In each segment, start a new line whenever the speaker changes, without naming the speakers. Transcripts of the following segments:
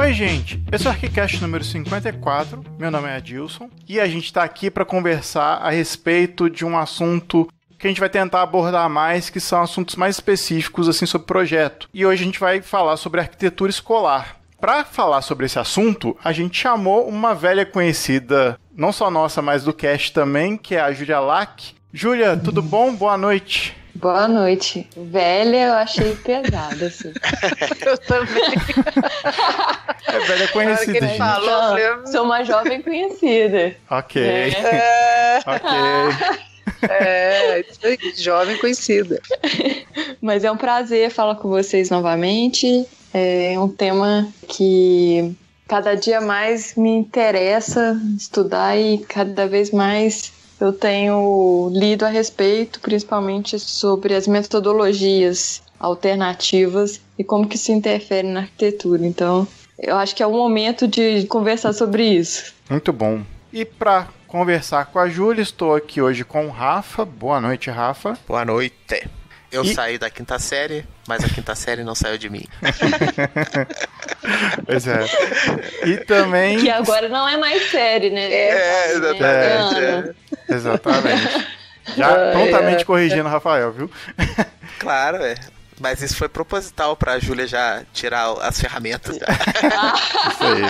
Oi, gente, esse é o ArchiCast número 54, meu nome é Adilson, e a gente está aqui para conversar a respeito de um assunto que a gente vai tentar abordar mais, que são assuntos mais específicos, assim, sobre projeto. E hoje a gente vai falar sobre arquitetura escolar. Para falar sobre esse assunto, a gente chamou uma velha conhecida, não só nossa, mas do cast também, que é a Júlia Lack. Júlia, tudo bom? Boa noite.
Boa noite. Velha eu achei pesada, assim.
Eu também.
É velha conhecida,
que ele
gente.
falou,
Não, sou uma jovem conhecida.
Ok. Ok.
Isso aí, jovem conhecida.
Mas é um prazer falar com vocês novamente. É um tema que cada dia mais me interessa estudar e cada vez mais eu tenho lido a respeito, principalmente sobre as metodologias alternativas e como que isso interfere na arquitetura. Então, eu acho que é o momento de conversar sobre isso.
Muito bom. E para conversar com a Júlia, estou aqui hoje com o Rafa. Boa noite, Rafa.
Boa noite. Eu saí da quinta série, mas a quinta série não saiu de mim.
Pois é. E também...
Que agora não é mais série, né?
Exatamente.
Exatamente. Já prontamente corrigindo o Rafael, viu?
Claro, Mas isso foi proposital pra Júlia já tirar as ferramentas.
Isso aí.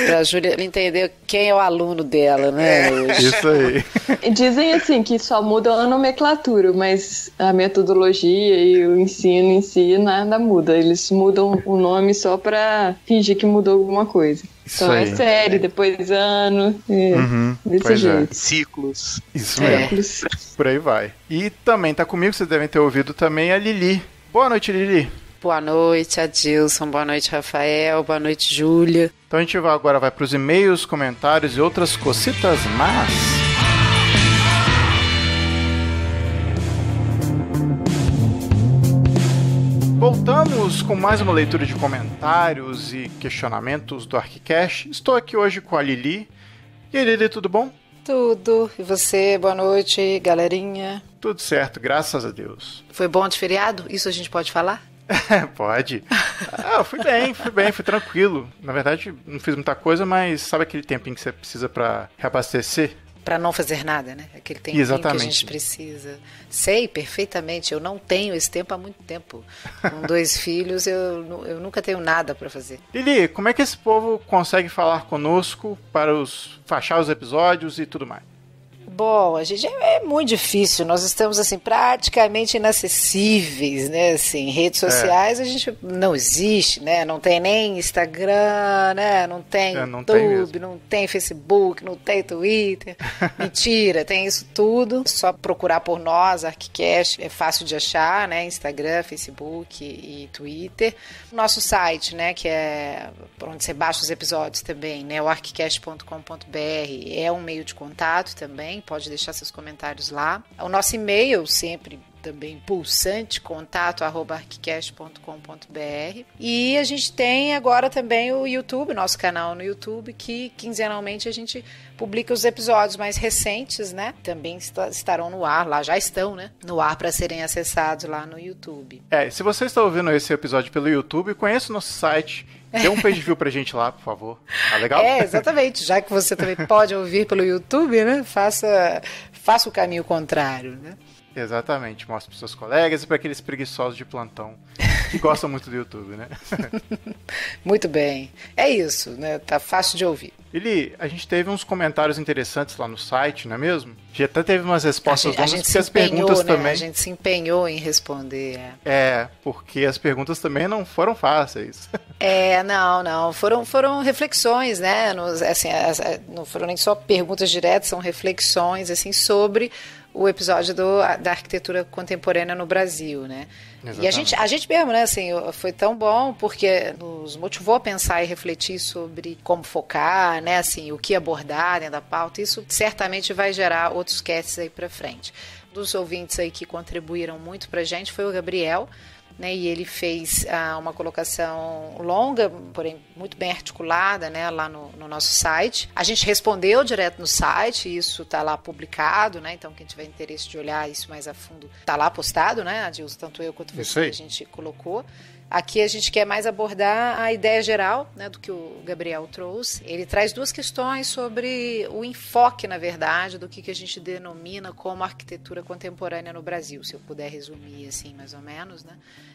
Pra Júlia entender quem é o aluno dela, né?
Isso aí.
Dizem assim que só muda a nomenclatura, mas a metodologia e o ensino em si nada muda. Eles mudam o nome só pra fingir que mudou alguma coisa.
Isso
então
aí.
é série, depois ano, desse jeito.
Ciclos.
Isso mesmo. Por aí vai. E também tá comigo, vocês devem ter ouvido também, a Lili. Boa noite, Lili.
Boa noite, Adilson. Boa noite, Rafael. Boa noite, Júlia.
Então a gente agora vai para os e-mails, comentários e outras cositas más. Voltamos com mais uma leitura de comentários e questionamentos do ArchiCast. Estou aqui hoje com a Lili. E aí, Lili, tudo bom?
Tudo. E você? Boa noite, galerinha.
Tudo certo, graças a Deus.
Foi bom de feriado? Isso a gente pode falar?
Pode. Fui bem, fui tranquilo. Na verdade, não fiz muita coisa, mas sabe aquele tempinho que você precisa para reabastecer?
Pra não fazer nada, né? Aquele tempinho
Exatamente.
que a gente precisa. Sei perfeitamente, eu não tenho esse tempo há muito tempo. Com 2 filhos, eu nunca tenho nada pra fazer.
Lili, como é que esse povo consegue falar conosco para achar os episódios e tudo mais?
Bom, a gente é muito difícil, nós estamos assim praticamente inacessíveis, né? Assim, redes sociais a gente não existe, né? Não tem nem Instagram, né? Não tem YouTube, não tem Facebook, não tem Twitter. Mentira, tem isso tudo. Só procurar por nós, ArchiCast, é fácil de achar, né? Instagram, Facebook e Twitter. Nosso site, né? Que é por onde você baixa os episódios também, né? O archicast.com.br é um meio de contato também. Pode deixar seus comentários lá. O nosso e-mail sempre também pulsante, contato@archicast.com.br. E a gente tem agora também o YouTube, nosso canal no YouTube, que quinzenalmente a gente publica os episódios mais recentes, né? Também estarão no ar, lá já estão, né? No ar para serem acessados lá no YouTube.
Se você está ouvindo esse episódio pelo YouTube, conheça o nosso site. Dê um page view pra gente lá, por favor. Tá legal?
Exatamente. Já que você também pode ouvir pelo YouTube, né? Faça o caminho contrário, né?
Exatamente. Mostre para seus colegas e para aqueles preguiçosos de plantão que gostam muito do YouTube, né?
Muito bem. É isso, né? Tá fácil de ouvir.
Lili, a gente teve uns comentários interessantes lá no site, não é mesmo? Já até teve umas respostas longas, porque as perguntas, né? Também...
A gente se empenhou em responder.
Porque as perguntas também não foram fáceis.
Não. Foram reflexões, né? Não foram nem só perguntas diretas, são reflexões, assim, sobre o episódio da arquitetura contemporânea no Brasil, né? Exatamente. E a gente mesmo, né, assim, foi tão bom porque nos motivou a pensar e refletir sobre como focar, né, assim, o que abordar dentro da pauta. Isso certamente vai gerar outros casts aí pra frente. Um dos ouvintes aí que contribuíram muito pra gente foi o Gabriel, né, e ele fez uma colocação longa, porém muito bem articulada, né, lá no nosso site. A gente respondeu direto no site, isso está lá publicado, né, então quem tiver interesse de olhar isso mais a fundo, está lá postado, né, Adilson, tanto eu quanto você, a gente colocou. Aqui a gente quer mais abordar a ideia geral, né, do que o Gabriel trouxe. Ele traz duas questões sobre o enfoque, na verdade, do que a gente denomina como arquitetura contemporânea no Brasil. Se eu puder resumir assim, mais ou menos, né?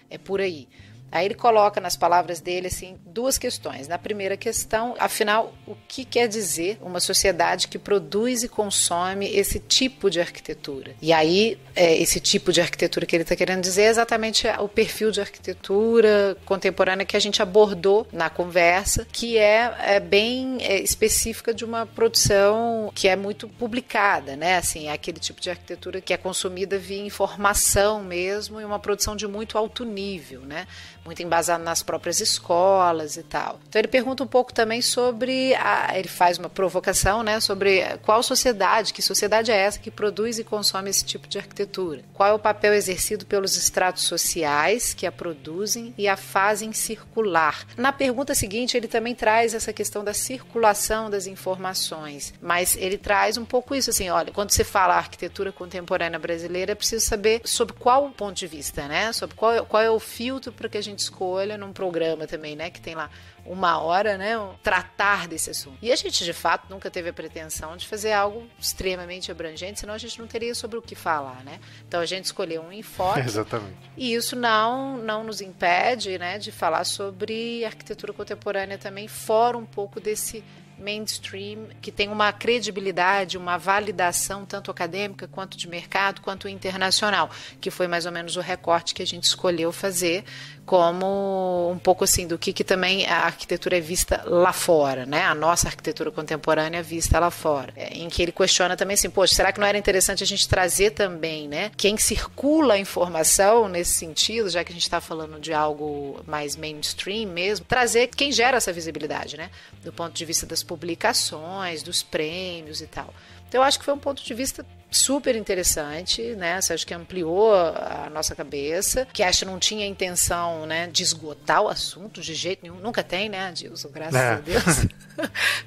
É por aí. Aí ele coloca nas palavras dele assim, duas questões. Na primeira questão, afinal, o que quer dizer uma sociedade que produz e consome esse tipo de arquitetura? E aí, esse tipo de arquitetura que ele está querendo dizer é exatamente o perfil de arquitetura contemporânea que a gente abordou na conversa, que é bem específica de uma produção que é muito publicada, né? Assim, é aquele tipo de arquitetura que é consumida via informação mesmo e uma produção de muito alto nível, né? Muito embasado nas próprias escolas e tal. Então ele pergunta um pouco também sobre, ele faz uma provocação, né, sobre qual sociedade, que sociedade é essa que produz e consome esse tipo de arquitetura? Qual é o papel exercido pelos estratos sociais que a produzem e a fazem circular? Na pergunta seguinte ele também traz essa questão da circulação das informações, mas ele traz um pouco isso, assim, olha, quando você fala arquitetura contemporânea brasileira, é preciso saber sobre qual ponto de vista, né, sobre qual é o filtro para que a gente escolha num programa também, né, que tem lá 1 hora, né, tratar desse assunto. E a gente, de fato, nunca teve a pretensão de fazer algo extremamente abrangente, senão a gente não teria sobre o que falar, né? Então a gente escolheu um enfoque.
Exatamente.
E isso não nos impede, né, de falar sobre arquitetura contemporânea também, fora um pouco desse mainstream, que tem uma credibilidade, uma validação tanto acadêmica, quanto de mercado, quanto internacional, que foi mais ou menos o recorte que a gente escolheu fazer, como um pouco assim do que também a arquitetura é vista lá fora, né? A nossa arquitetura contemporânea é vista lá fora. Em que ele questiona também assim, poxa, será que não era interessante a gente trazer também, né, quem circula a informação nesse sentido, já que a gente está falando de algo mais mainstream mesmo, trazer quem gera essa visibilidade, né? Do ponto de vista das publicações, dos prêmios e tal. Então eu acho que foi um ponto de vista super interessante, né? Você acha que ampliou a nossa cabeça, que acho que não tinha intenção, né, de esgotar o assunto de jeito nenhum. Nunca tem, né, Adilson? Graças a Deus.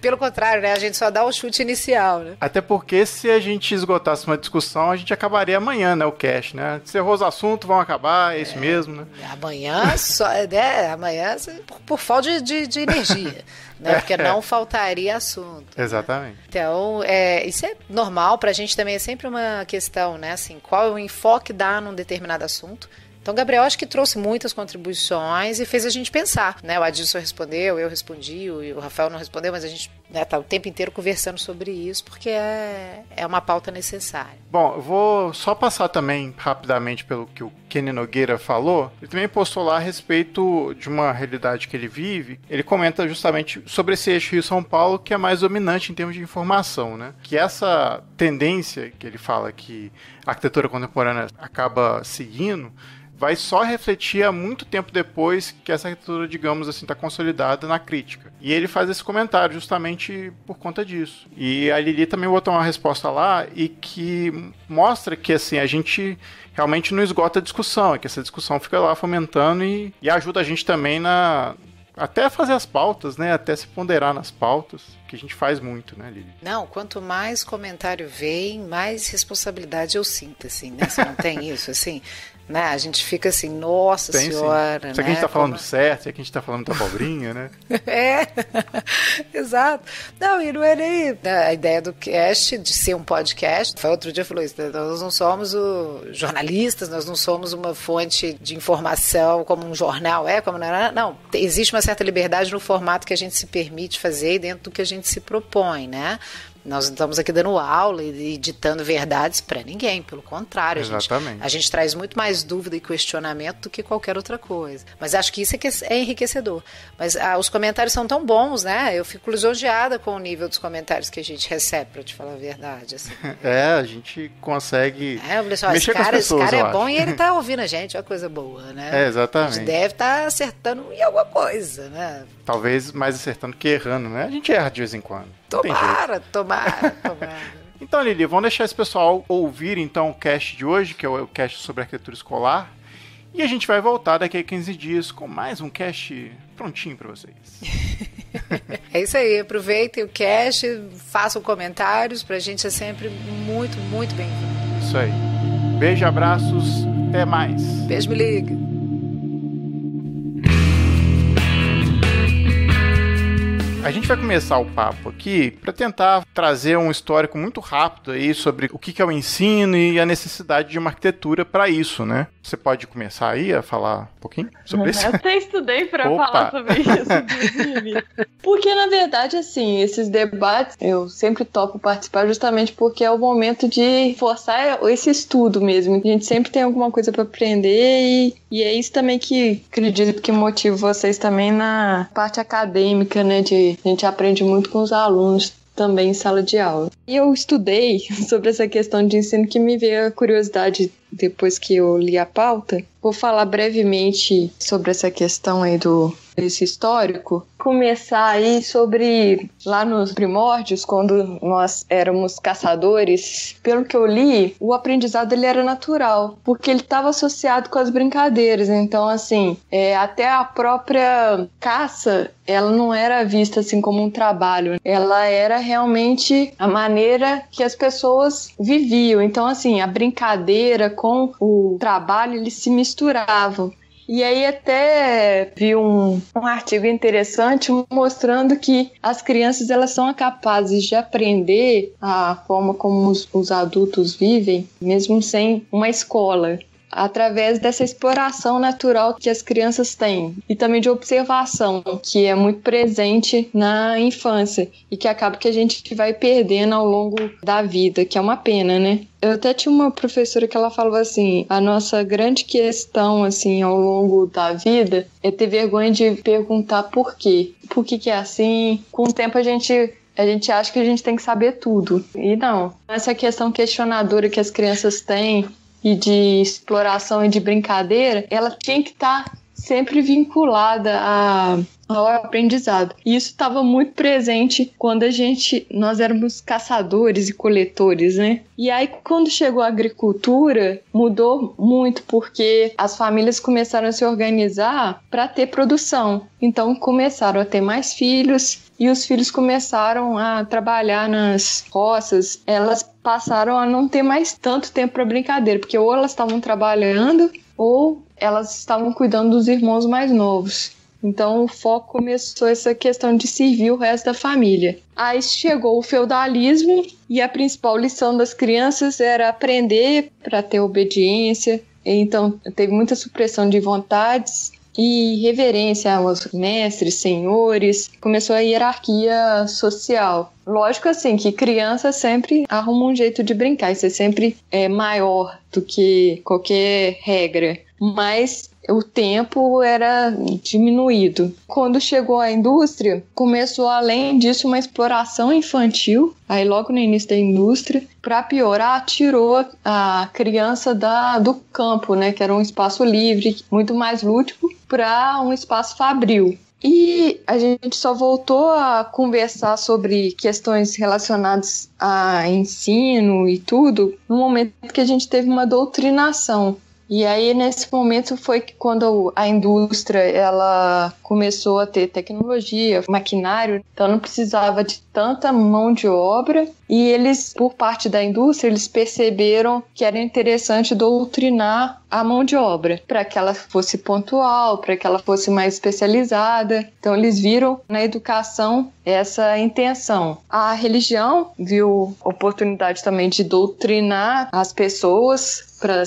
Pelo contrário, né? A gente só dá o chute inicial, né?
Até porque se a gente esgotasse uma discussão, a gente acabaria amanhã, né? O cast, né? Encerrou os assuntos, vão acabar, é isso mesmo, né?
Amanhã, amanhã por falta de energia. Né, porque não faltaria assunto.
Exatamente.
Né? Então, isso é normal, pra gente também é sempre uma questão, né? Assim, qual é o enfoque dá num determinado assunto. Então, Gabriel, acho que trouxe muitas contribuições e fez a gente pensar, né? O Adilson respondeu, eu respondi, o Rafael não respondeu, mas a gente tá o tempo inteiro conversando sobre isso, porque é uma pauta necessária.
Bom, eu vou só passar também rapidamente pelo que o Kenny Nogueira falou. Ele também postou lá a respeito de uma realidade que ele vive. Ele comenta justamente sobre esse eixo Rio-São Paulo, que é mais dominante em termos de informação, né? Que essa tendência que ele fala que a arquitetura contemporânea acaba seguindo vai só refletir há muito tempo depois que essa arquitetura, digamos assim, está consolidada na crítica. E ele faz esse comentário justamente por conta disso. E a Lili também botou uma resposta lá e que mostra que assim, a gente realmente não esgota a discussão, é que essa discussão fica lá fomentando e ajuda a gente também até fazer as pautas, né? Até se ponderar nas pautas, que a gente faz muito, né, Lili?
Não, quanto mais comentário vem, mais responsabilidade eu sinto, assim, né? Você não tem isso, assim, né? A gente fica assim, nossa senhora, né?
Isso aqui a gente tá falando certo, isso aqui a gente tá falando da abobrinha, né?
Exato. Não, e não é nem a ideia do cast, de ser um podcast. Outro dia falou isso, nós não somos jornalistas, nós não somos uma fonte de informação como um jornal, como não é? Não, existe uma certa liberdade no formato que a gente se permite fazer e dentro do que a gente se propõe, né? Nós não estamos aqui dando aula e ditando verdades para ninguém, pelo contrário. A gente traz muito mais dúvida e questionamento do que qualquer outra coisa. Mas acho que isso é enriquecedor. Mas os comentários são tão bons, né? Eu fico lisonjeada com o nível dos comentários que a gente recebe, para te falar a verdade. Assim.
A gente consegue
mexer com as pessoas, esse cara é bom e ele tá ouvindo a gente, é uma coisa boa, né?
Exatamente.
A gente deve estar acertando em alguma coisa, né?
Talvez mais acertando que errando, né? A gente erra de vez em quando.
Tomara.
Então, Lili, vamos deixar esse pessoal ouvir então o cast de hoje, que é o cast sobre arquitetura escolar. E a gente vai voltar daqui a 15 dias com mais um cast prontinho para vocês.
É isso aí, aproveitem o cast, façam comentários, pra gente é sempre muito, muito bem-vindo.
Isso aí. Beijo, abraços, até mais.
Beijo, me liga.
A gente vai começar o papo aqui para tentar trazer um histórico muito rápido aí sobre o que é o ensino e a necessidade de uma arquitetura para isso, né? Você pode começar aí a falar um pouquinho sobre isso?
Eu até estudei para falar sobre isso, inclusive. Porque, na verdade, assim, esses debates eu sempre topo participar justamente porque é o momento de forçar esse estudo mesmo. A gente sempre tem alguma coisa para aprender e é isso também que acredito que motiva vocês também na parte acadêmica, né? A gente aprende muito com os alunos também em sala de aula. E eu estudei sobre essa questão de ensino que me veio a curiosidade depois que eu li a pauta. Vou falar brevemente sobre essa questão aí desse histórico. Começar aí sobre lá nos primórdios, quando nós éramos caçadores. Pelo que eu li, o aprendizado ele era natural, porque ele estava associado com as brincadeiras. Então, assim, até a própria caça, ela não era vista assim como um trabalho. Ela era realmente a maneira que as pessoas viviam. Então, assim, a brincadeira com o trabalho, eles se misturavam. E aí até vi um artigo interessante mostrando que as crianças elas são capazes de aprender a forma como os adultos vivem, mesmo sem uma escola, através dessa exploração natural que as crianças têm e também de observação, que é muito presente na infância e que acaba que a gente vai perdendo ao longo da vida, que é uma pena, né? Eu até tinha uma professora que ela falava assim, a nossa grande questão assim ao longo da vida é ter vergonha de perguntar por quê. Por que é assim? Com o tempo a gente acha que a gente tem que saber tudo. E não. Essa questão questionadora que as crianças têm e de exploração e de brincadeira, ela tinha que estar sempre vinculada ao aprendizado. E isso estava muito presente quando nós éramos caçadores e coletores, né? E aí, quando chegou a agricultura, mudou muito, porque as famílias começaram a se organizar para ter produção. Então, começaram a ter mais filhos, e os filhos começaram a trabalhar nas roças. Elas passaram a não ter mais tanto tempo para brincadeira, porque ou elas estavam trabalhando ou elas estavam cuidando dos irmãos mais novos. Então o foco começou essa questão de servir o resto da família. Aí chegou o feudalismo e a principal lição das crianças era aprender para ter obediência. Então teve muita supressão de vontades e reverência aos mestres, senhores. Começou a hierarquia social. Lógico assim que criança sempre arruma um jeito de brincar, isso é sempre maior do que qualquer regra, mas o tempo era diminuído. Quando chegou a indústria, começou além disso uma exploração infantil, aí logo no início da indústria, para piorar, tirou a criança do campo, né, que era um espaço livre, muito mais lúdico, para um espaço fabril. E a gente só voltou a conversar sobre questões relacionadas a ensino e tudo no momento que a gente teve uma doutrinação. E aí, nesse momento, foi que quando a indústria ela começou a ter tecnologia, maquinário, então não precisava de tanta mão de obra. E eles, por parte da indústria, eles perceberam que era interessante doutrinar a mão de obra, para que ela fosse pontual, para que ela fosse mais especializada. Então, eles viram na educação essa intenção. A religião viu oportunidade também de doutrinar as pessoas para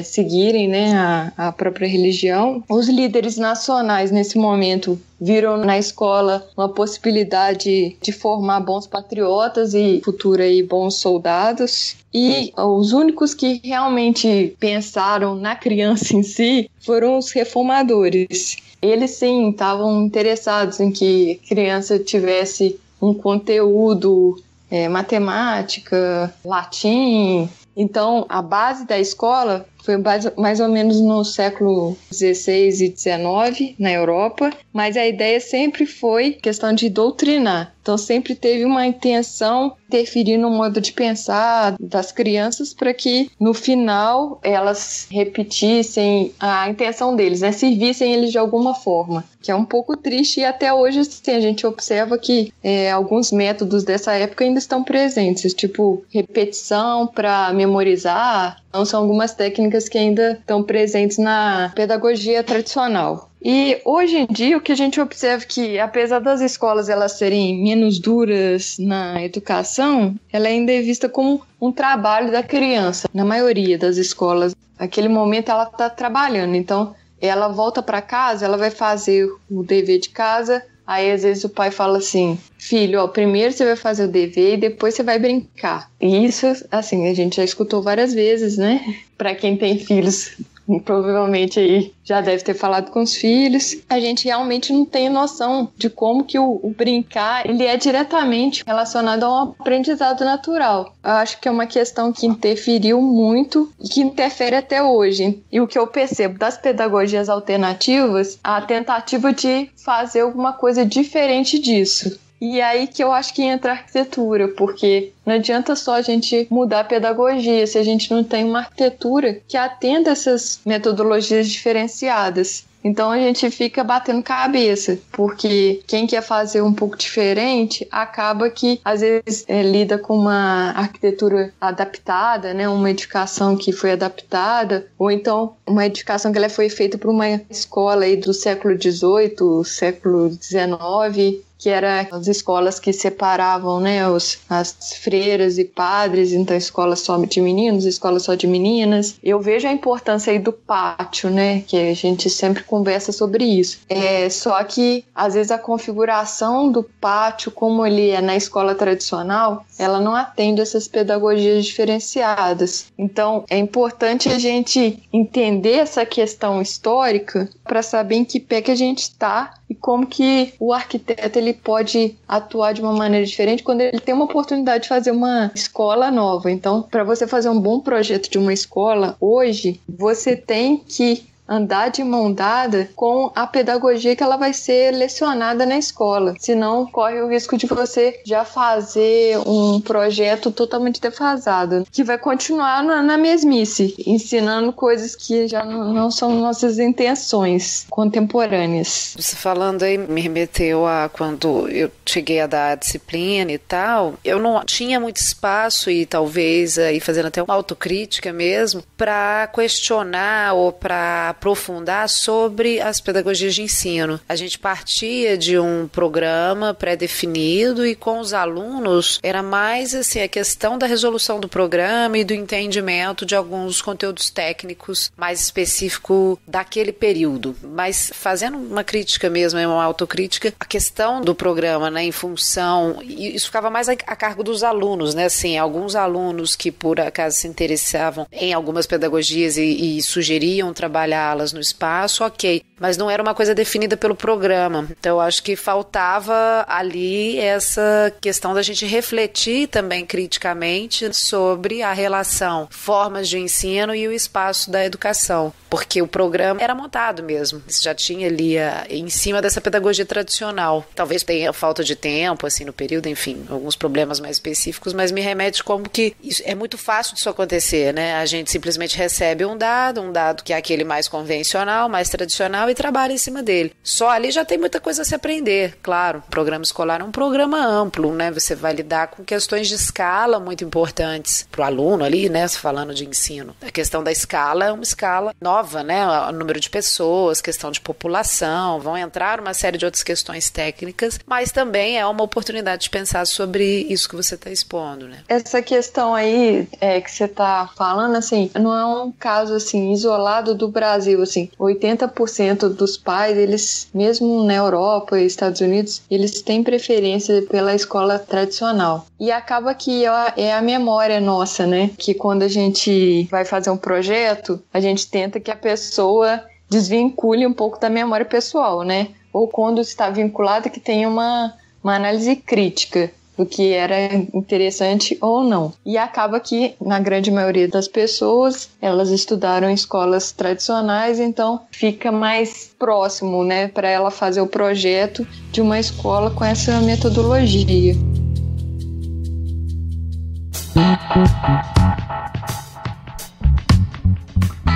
seguirem, né, a própria religião. Os líderes nacionais, nesse momento, viram na escola uma possibilidade de formar bons patriotas e futuro aí bons soldados. E os únicos que realmente pensaram na criança em si foram os reformadores. Eles sim estavam interessados em que a criança tivesse um conteúdo matemática, latim. Então, a base da escola foi mais ou menos no século XVI e XIX, na Europa, mas a ideia sempre foi questão de doutrinar. Então, sempre teve uma intenção de interferir no modo de pensar das crianças para que, no final, elas repetissem a intenção deles, né? Servissem eles de alguma forma, que é um pouco triste e até hoje assim, a gente observa que alguns métodos dessa época ainda estão presentes, tipo repetição para memorizar, são algumas técnicas que ainda estão presentes na pedagogia tradicional. E hoje em dia o que a gente observa é que, apesar das escolas elas serem menos duras na educação, ela ainda é vista como um trabalho da criança. Na maioria das escolas, naquele momento ela está trabalhando, então ela volta para casa, ela vai fazer o dever de casa. Aí, às vezes, o pai fala assim, filho, primeiro você vai fazer o dever e depois você vai brincar. E isso, assim, a gente já escutou várias vezes, né? Para quem tem filhos, provavelmente aí já deve ter falado com os filhos. A gente realmente não tem noção de como que o brincar, ele é diretamente relacionado a um aprendizado natural. Eu acho que é uma questão que interferiu muito e que interfere até hoje. E o que eu percebo das pedagogias alternativas, a tentativa de fazer alguma coisa diferente disso. E aí que eu acho que entra a arquitetura, porque não adianta só a gente mudar a pedagogia se a gente não tem uma arquitetura que atenda essas metodologias diferenciadas. Então a gente fica batendo cabeça, porque quem quer fazer um pouco diferente acaba que às vezes lida com uma arquitetura adaptada, né? Uma edificação que foi adaptada, ou então uma edificação que ela foi feita por uma escola aí do século XVIII, século XIX, que eram as escolas que separavam, né, as freiras e padres, então escola só de meninos, escola só de meninas. Eu vejo a importância aí do pátio, né, que a gente sempre conversa sobre isso. Só que, às vezes, a configuração do pátio, como ele é na escola tradicional, ela não atende essas pedagogias diferenciadas. Então, é importante a gente entender essa questão histórica para saber em que pé que a gente está e como que o arquiteto ele pode atuar de uma maneira diferente quando ele tem uma oportunidade de fazer uma escola nova. Então, para você fazer um bom projeto de uma escola, hoje, você tem que andar de mão dada com a pedagogia que ela vai ser lecionada na escola. Senão, corre o risco de você já fazer um projeto totalmente defasado, que vai continuar na mesmice, ensinando coisas que já não são nossas intenções contemporâneas.
Você falando aí me remeteu a quando eu cheguei a dar a disciplina e tal, eu não tinha muito espaço e talvez aí fazendo até uma autocrítica mesmo, para questionar ou para aprofundar sobre as pedagogias de ensino. A gente partia de um programa pré-definido e com os alunos era mais assim a questão da resolução do programa e do entendimento de alguns conteúdos técnicos mais específicos daquele período. Mas fazendo uma crítica mesmo, uma autocrítica, a questão do programa, né, em função, e isso ficava mais a cargo dos alunos, né, assim, alguns alunos que por acaso se interessavam em algumas pedagogias e sugeriam trabalhá-las no espaço, ok, mas não era uma coisa definida pelo programa. Então eu acho que faltava ali essa questão da gente refletir também criticamente sobre a relação formas de ensino e o espaço da educação, porque o programa era montado mesmo, já tinha ali em cima dessa pedagogia tradicional. Talvez tenha falta de tempo assim no período, enfim, alguns problemas mais específicos, mas me remete como que isso, é muito fácil disso acontecer, né? A gente simplesmente recebe um dado que é aquele mais convencional, mais tradicional e trabalha em cima dele. Só ali já tem muita coisa a se aprender, claro. O programa escolar é um programa amplo, né? Você vai lidar com questões de escala muito importantes para o aluno ali, né? Falando de ensino. A questão da escala é uma escala nova, né? O número de pessoas, questão de população, vão entrar uma série de outras questões técnicas, mas também é uma oportunidade de pensar sobre isso que você está expondo, né?
Essa questão aí que você está falando, assim, não é um caso, assim, isolado do Brasil, assim, 80% dos pais, eles, mesmo na Europa e Estados Unidos, eles têm preferência pela escola tradicional. E acaba que é a memória nossa, né? Que quando a gente vai fazer um projeto, a gente tenta que a pessoa desvincule um pouco da memória pessoal, né? Ou quando está vinculada, que tenha uma análise crítica do que era interessante ou não. E acaba que, na grande maioria das pessoas, elas estudaram em escolas tradicionais, então fica mais próximo, né, para ela fazer o projeto de uma escola com essa metodologia.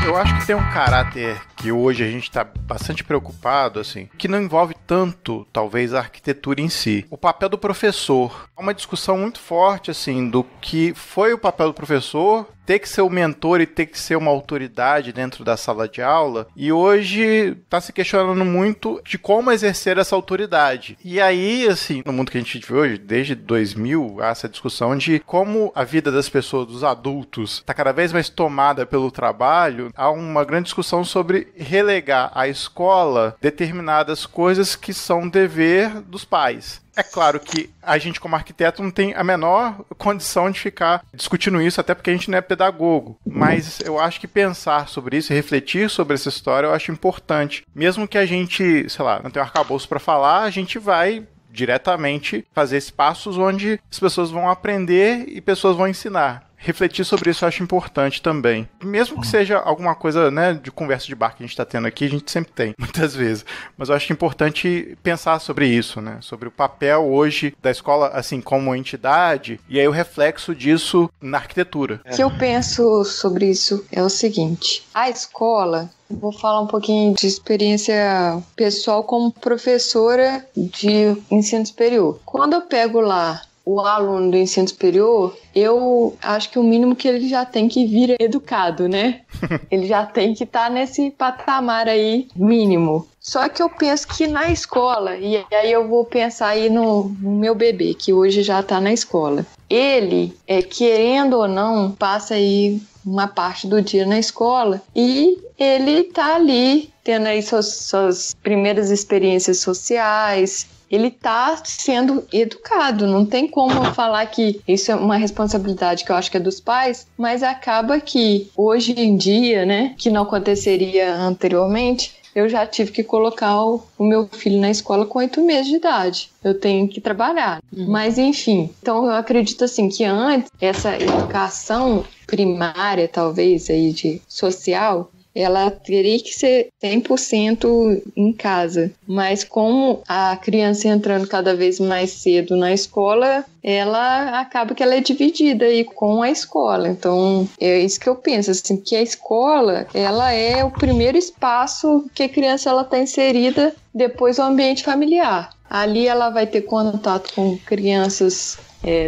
Eu acho que tem um caráter que que hoje a gente está bastante preocupado, assim, que não envolve tanto, talvez, a arquitetura em si. O papel do professor. Há uma discussão muito forte, assim, do que foi o papel do professor, ter que ser o mentor e ter que ser uma autoridade dentro da sala de aula, e hoje está se questionando muito de como exercer essa autoridade. E aí, assim, no mundo que a gente vive hoje, desde 2000, há essa discussão de como a vida das pessoas, dos adultos, está cada vez mais tomada pelo trabalho. Há uma grande discussão sobre relegar à escola determinadas coisas que são dever dos pais. É claro que a gente, como arquiteto, não tem a menor condição de ficar discutindo isso, até porque a gente não é pedagogo. Mas eu acho que pensar sobre isso e refletir sobre essa história eu acho importante. Mesmo que a gente, sei lá, não tenha um arcabouço para falar, a gente vai diretamente fazer espaços onde as pessoas vão aprender e pessoas vão ensinar. Refletir sobre isso eu acho importante também. Mesmo que seja alguma coisa, né, de conversa de bar que a gente está tendo aqui, a gente sempre tem, muitas vezes. Mas eu acho importante pensar sobre isso, né? Sobre o papel hoje da escola, assim, como entidade, e aí o reflexo disso na arquitetura.
O que eu penso sobre isso é o seguinte: a escola, vou falar um pouquinho de experiência pessoal como professora de ensino superior. Quando eu pego lá o aluno do ensino superior, eu acho que o mínimo que ele já tem que vir é educado, né? Ele já tem que estar nesse patamar aí mínimo. Só que eu penso que na escola, e aí eu vou pensar aí no meu bebê, que hoje já está na escola. Ele, querendo ou não, passa aí uma parte do dia na escola e ele tá ali tendo aí suas primeiras experiências sociais. Ele está sendo educado, não tem como eu falar que isso é uma responsabilidade que eu acho que é dos pais, mas acaba que hoje em dia, né, que não aconteceria anteriormente, eu já tive que colocar o meu filho na escola com 8 meses de idade. Eu tenho que trabalhar. Mas, enfim, então eu acredito assim que antes, essa educação primária, talvez, aí de social, ela teria que ser 100% em casa. Mas como a criança entrando cada vez mais cedo na escola, ela acaba que ela é dividida aí com a escola. Então, é isso que eu penso, assim, que a escola, ela é o primeiro espaço que a criança ela está inserida depois do ambiente familiar. Ali ela vai ter contato com crianças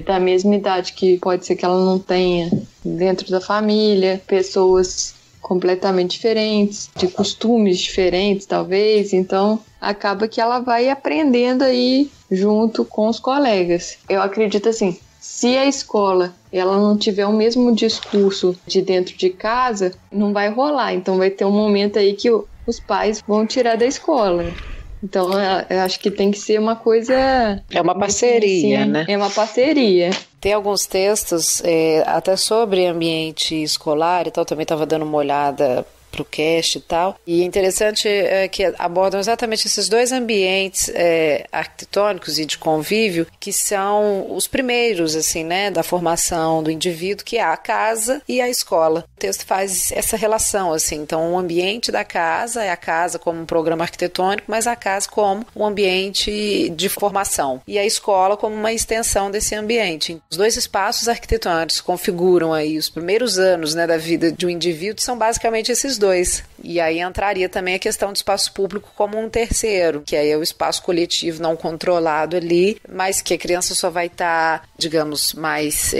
da mesma idade que pode ser que ela não tenha dentro da família, pessoas completamente diferentes, de costumes diferentes, talvez. Então, acaba que ela vai aprendendo aí junto com os colegas. Eu acredito assim, se a escola ela não tiver o mesmo discurso de dentro de casa, não vai rolar. Então, vai ter um momento aí que os pais vão tirar da escola. Então, eu acho que tem que ser uma coisa...
É uma parceria,
assim,
né?
É uma parceria.
Tem alguns textos até sobre ambiente escolar e tal, também estava dando uma olhada pro cast e tal, e é interessante que abordam exatamente esses dois ambientes arquitetônicos e de convívio, que são os primeiros, assim, né, da formação do indivíduo, que é a casa e a escola. O texto faz essa relação, assim, então o ambiente da casa é a casa como um programa arquitetônico, mas a casa como um ambiente de formação, e a escola como uma extensão desse ambiente. Os dois espaços arquitetônicos configuram aí os primeiros anos, né, da vida de um indivíduo, são basicamente esses dois. E aí entraria também a questão do espaço público como um terceiro, que aí é o espaço coletivo não controlado ali, mas que a criança só vai estar, digamos, mais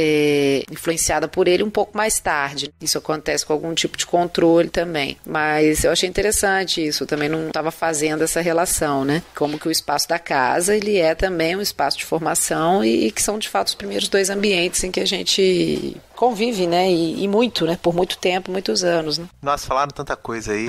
influenciada por ele um pouco mais tarde. Isso acontece com algum tipo de controle também. Mas eu achei interessante isso, eu também não estava fazendo essa relação, né? Como que o espaço da casa, ele é também um espaço de formação e que são, de fato, os primeiros dois ambientes em que a gente convive, né? E muito, né? Por muito tempo, muitos anos, né?
Nossa, falaram tanta coisa aí.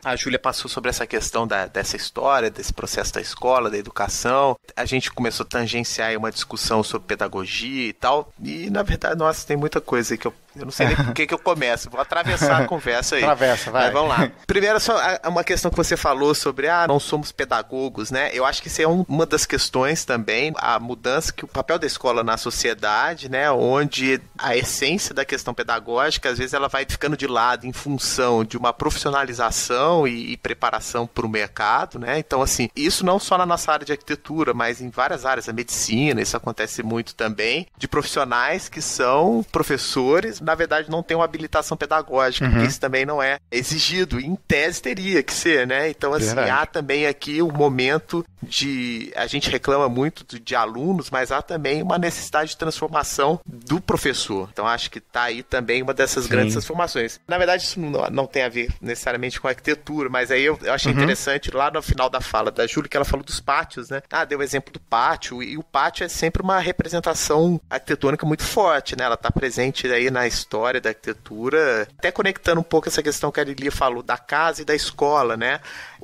A Júlia passou sobre essa questão dessa história, desse processo da escola, da educação. A gente começou a tangenciar aí uma discussão sobre pedagogia e tal. E, na verdade, nossa, tem muita coisa aí que eu não sei nem por que eu começo. Vou atravessar a conversa aí.
Atravessa, vai.
Mas vamos lá. Primeiro, só uma questão que você falou sobre, não somos pedagogos, né? Eu acho que isso é uma das questões também, a mudança, que o papel da escola na sociedade, né? Onde a essência da questão pedagógica, às vezes, ela vai ficando de lado em função de uma profissionalização e preparação para o mercado, né? Então, assim, isso não só na nossa área de arquitetura, mas em várias áreas, a medicina, isso acontece muito também, de profissionais que são professores, na verdade, não tem uma habilitação pedagógica, porque isso também não é exigido. Em tese teria que ser, né? Então, assim,
Verdade.
há também aqui um momento a gente reclama muito de alunos, mas há também uma necessidade de transformação do professor. Então, acho que está aí também uma dessas grandes transformações. Na verdade, isso não tem a ver necessariamente com arquitetura, mas aí eu achei interessante lá no final da fala da Júlia, que ela falou dos pátios, né? Deu o exemplo do pátio, e o pátio é sempre uma representação arquitetônica muito forte, né? Ela está presente aí na história da arquitetura, até conectando um pouco essa questão que a Lilia falou da casa e da escola, né?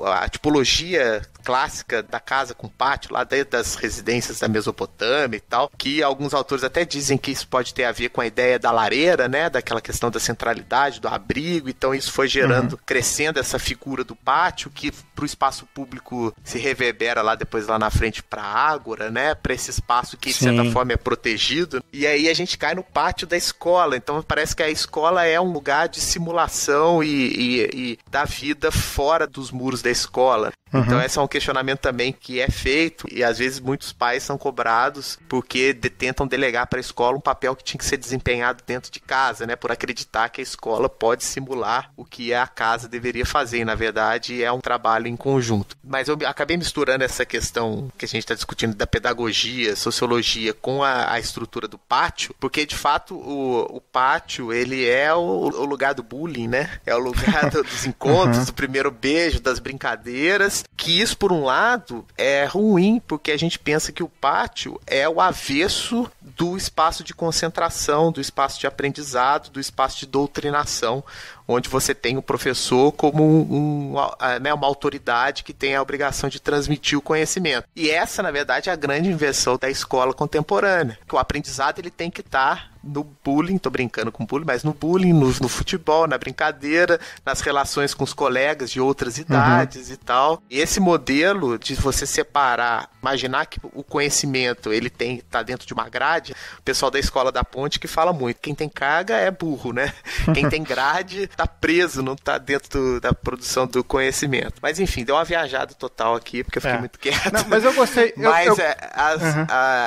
A tipologia clássica da casa com pátio, lá dentro das residências da Mesopotâmia e tal, que alguns autores até dizem que isso pode ter a ver com a ideia da lareira, né, daquela questão da centralidade, do abrigo, então isso foi gerando, crescendo essa figura do pátio, que para o espaço público se reverbera lá depois lá na frente para a ágora, né, para esse espaço que de certa forma é protegido, e aí a gente cai no pátio da escola, então parece que a escola é um lugar de simulação e da vida fora dos muros da escola. Então esse é um questionamento também que é feito, e às vezes muitos pais são cobrados porque tentam delegar para a escola um papel que tinha que ser desempenhado dentro de casa, né, por acreditar que a escola pode simular o que a casa deveria fazer, e na verdade é um trabalho em conjunto. Mas eu acabei misturando essa questão que a gente está discutindo da pedagogia, sociologia com a estrutura do pátio, porque de fato o pátio, ele é o lugar do bullying, né, é o lugar dos encontros, do primeiro beijo, das brincadeiras, que isso por um lado é ruim, porque a gente pensa que o pátio é o avesso do espaço de concentração, do espaço de aprendizado, do espaço de doutrinação, onde você tem o professor como uma autoridade que tem a obrigação de transmitir o conhecimento. E essa, na verdade, é a grande invenção da escola contemporânea, que o aprendizado ele tem que estar no bullying, tô brincando com bullying, mas no bullying, no futebol, na brincadeira, nas relações com os colegas de outras idades e tal. E esse modelo de você separar, imaginar que o conhecimento ele tá dentro de uma grade, o pessoal da Escola da Ponte que fala muito, quem tem carga é burro, né? Quem tem grade tá preso, não tá dentro da produção do conhecimento. Mas enfim, deu uma viajada total aqui, porque eu fiquei muito quieto.
Não, mas eu gostei.
Mas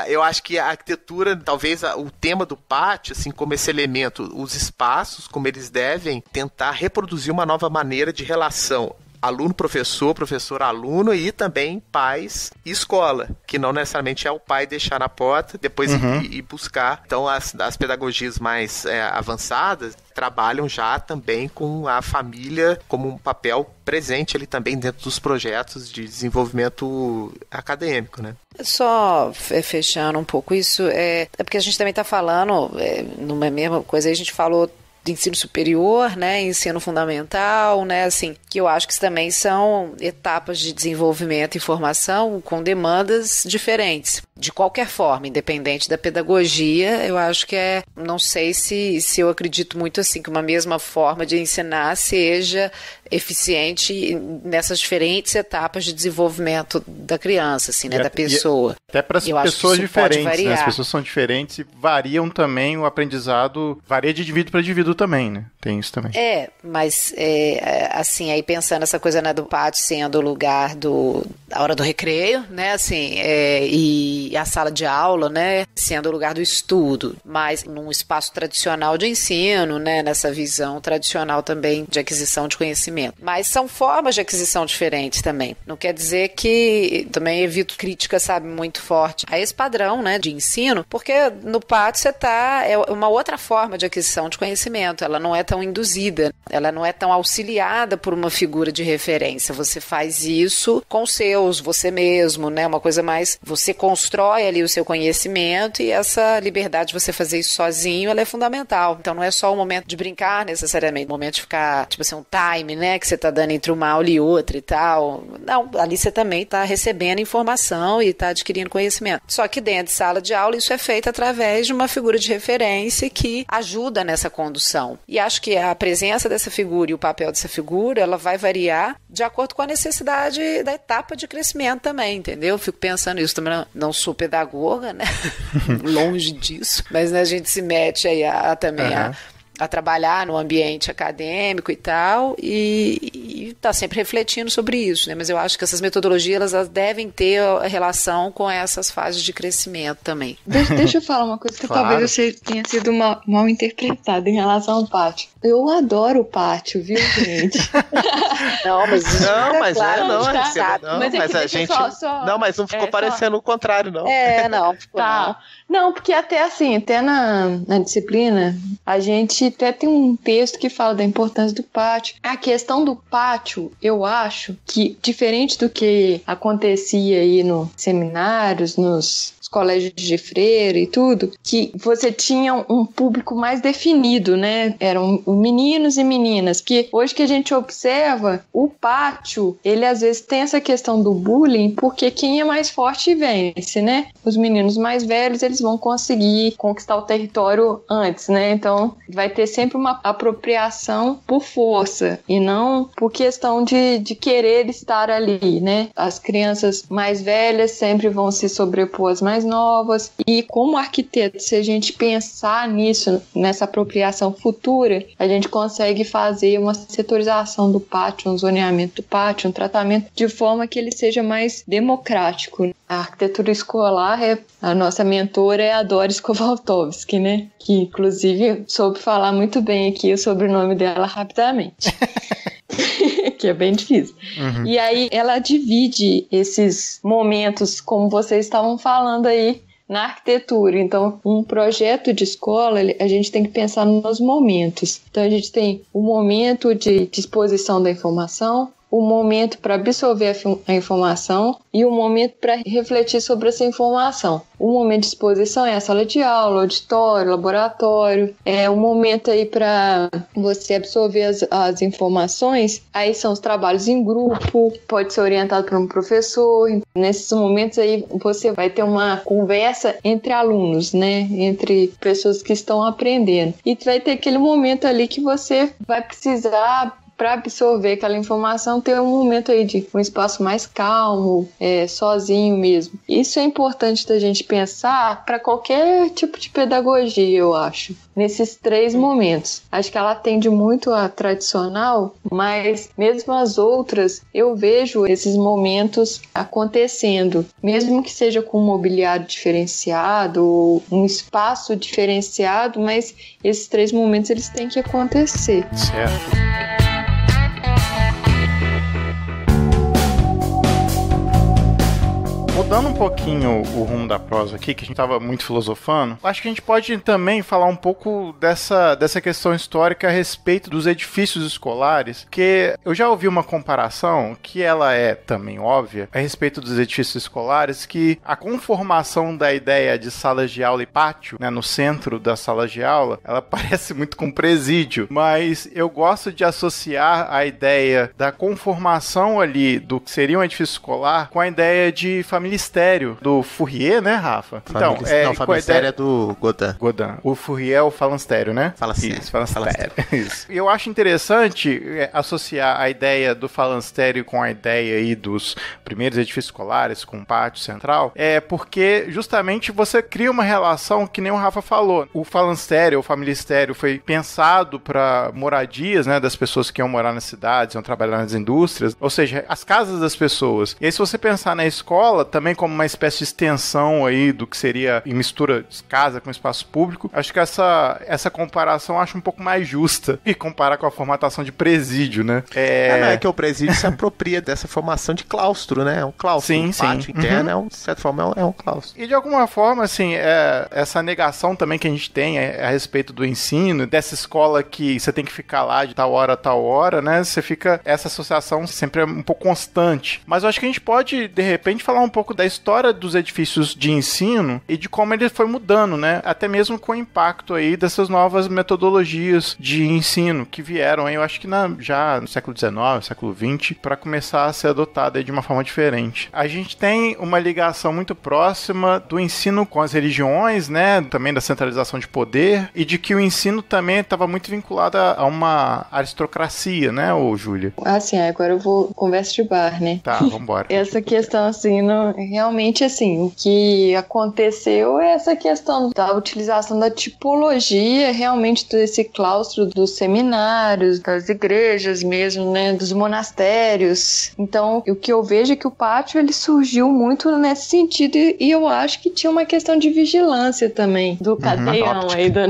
eu acho que a arquitetura, talvez o tema do pátio, assim como esse elemento, os espaços, como eles devem tentar reproduzir uma nova maneira de relação aluno-professor, professor-aluno e também pais e escola, que não necessariamente é o pai deixar na porta, depois ir buscar. Então, as pedagogias mais avançadas trabalham já também com a família como um papel presente ali também dentro dos projetos de desenvolvimento acadêmico, né?
Só fechando um pouco isso, é porque a gente também está falando, numa mesma coisa, a gente falou de ensino superior, né, ensino fundamental, né, assim, que eu acho que também são etapas de desenvolvimento e formação com demandas diferentes. De qualquer forma, independente da pedagogia, eu acho que não sei se eu acredito muito assim, que uma mesma forma de ensinar seja eficiente nessas diferentes etapas de desenvolvimento da criança, assim, né, da pessoa.
Até para as pessoas diferentes, né? As pessoas são diferentes e variam também, o aprendizado varia de indivíduo para indivíduo também, né? Tem isso também.
Mas assim, aí pensando essa coisa, né, do pátio sendo o lugar da hora do recreio, né, assim, e a sala de aula, né, sendo o lugar do estudo, mas num espaço tradicional de ensino, né, nessa visão tradicional também de aquisição de conhecimento. Mas são formas de aquisição diferentes também. Não quer dizer que também evito crítica, sabe, muito forte a esse padrão, né, de ensino, porque no pátio é uma outra forma de aquisição de conhecimento. Ela não é tão induzida, ela não é tão auxiliada por uma figura de referência. Você faz isso com você mesmo, né, uma coisa mais, você constrói ali o seu conhecimento, e essa liberdade de você fazer isso sozinho, ela é fundamental. Então não é só o momento de brincar necessariamente, o momento de ficar, tipo assim, um time, né, que você tá dando entre uma aula e outra e tal. Não, ali você também tá recebendo informação e tá adquirindo conhecimento. Só que dentro de sala de aula isso é feito através de uma figura de referência que ajuda nessa condução. E acho que a presença dessa figura e o papel dessa figura, ela vai variar de acordo com a necessidade da etapa de crescimento também, entendeu? Fico pensando nisso, também não sou pedagoga, né? Longe disso, mas né, a gente se mete aí a trabalhar no ambiente acadêmico e tal, e e está sempre refletindo sobre isso, né? Mas eu acho que essas metodologias elas devem ter relação com essas fases de crescimento também.
Deixa eu falar uma coisa que talvez você tenha sido mal interpretada em relação ao pátio. Eu adoro o pátio, viu, gente?
Mas não ficou parecendo o contrário, não.
Não.
Tá. Não, porque até assim, até na disciplina, a gente até tem um texto que fala da importância do pátio. A questão do pátio, eu acho que, diferente do que acontecia aí nos seminários, nos colégios de freira e tudo, que você tinha um público mais definido, né? Eram meninos e meninas, porque hoje que a gente observa, o pátio, ele às vezes tem essa questão do bullying, porque quem é mais forte vence, né? Os meninos mais velhos, eles vão conseguir conquistar o território antes, né? Então, vai ter sempre uma apropriação por força, e não por questão de querer estar ali, né? As crianças mais velhas sempre vão se sobrepor às mais novas, e como arquiteto, se a gente pensar nisso, nessa apropriação futura, a gente consegue fazer uma setorização do pátio, um zoneamento do pátio, um tratamento de forma que ele seja mais democrático. A arquitetura escolar, a nossa mentora é a Doris Kowaltowski, né? Que inclusive soube falar muito bem aqui o sobrenome dela rapidamente. Que é bem difícil. Uhum. E aí ela divide esses momentos, como vocês estavam falando aí, na arquitetura. Então, um projeto de escola, a gente tem que pensar nos momentos. Então, a gente tem o momento de disposição da informação, o momento para absorver a informação e o momento para refletir sobre essa informação. O momento de exposição é a sala de aula, auditório, laboratório. É o momento aí para você absorver as informações. Aí são os trabalhos em grupo, pode ser orientado por um professor. Nesses momentos aí você vai ter uma conversa entre alunos, né? Entre pessoas que estão aprendendo. E vai ter aquele momento ali que você vai precisar, para absorver aquela informação, ter um momento aí de um espaço mais calmo, sozinho mesmo. Isso é importante da gente pensar para qualquer tipo de pedagogia, eu acho. Nesses 3 momentos. Acho que ela atende muito a tradicional, mas mesmo as outras, eu vejo esses momentos acontecendo. Mesmo que seja com um mobiliário diferenciado, ou um espaço diferenciado, mas esses 3 momentos eles têm que acontecer.
Certo. Mudando um pouquinho o rumo da prosa aqui, que a gente estava muito filosofando, acho que a gente pode também falar um pouco dessa questão histórica a respeito dos edifícios escolares, porque eu já ouvi uma comparação, que ela é também óbvia, a respeito dos edifícios escolares, que a conformação da ideia de salas de aula e pátio, né, no centro das salas de aula, ela parece muito com presídio, mas eu gosto de associar a ideia da conformação ali do que seria um edifício escolar com a ideia de família estéreo do Fourier, né, Rafa?
Então, família estéreo é do
Godin. O Fourier é o falanstério, né?
Falanstério.
Isso. E eu acho interessante associar a ideia do falanstério com a ideia aí dos primeiros edifícios escolares, com o pátio central, porque justamente você cria uma relação que nem o Rafa falou. O falanstério, o família estéreo, foi pensado para moradias, né, das pessoas que iam morar nas cidades, iam trabalhar nas indústrias, ou seja, as casas das pessoas. E aí, se você pensar na escola, também como uma espécie de extensão aí do que seria em mistura de casa com espaço público, acho que essa comparação eu acho um pouco mais justa e comparar com a formatação de presídio, né?
Não é que o presídio se apropria dessa formação de claustro, né? É um claustro.
Sim,
pátio interno, de certa forma, é um claustro.
E de alguma forma, assim, essa negação também que a gente tem a respeito do ensino, dessa escola que você tem que ficar lá de tal hora a tal hora, né? Essa associação sempre é um pouco constante. Mas eu acho que a gente pode, de repente, falar um pouco da história dos edifícios de ensino e de como ele foi mudando, né? Até mesmo com o impacto aí dessas novas metodologias de ensino que vieram aí, eu acho que já no século XIX, século XX, para começar a ser adotada de uma forma diferente. A gente tem uma ligação muito próxima do ensino com as religiões, né? Também da centralização de poder e de que o ensino também estava muito vinculado a uma aristocracia, né, ô Júlia?
Assim, agora eu vou conversa de bar, né?
Tá, vambora.
Essa questão, assim, realmente, assim, o que aconteceu é essa questão da utilização da tipologia, realmente desse claustro dos seminários, das igrejas mesmo, né, dos monastérios. Então, o que eu vejo é que o pátio, ele surgiu muito nesse sentido, e eu acho que tinha uma questão de vigilância também, do cadeião aí, do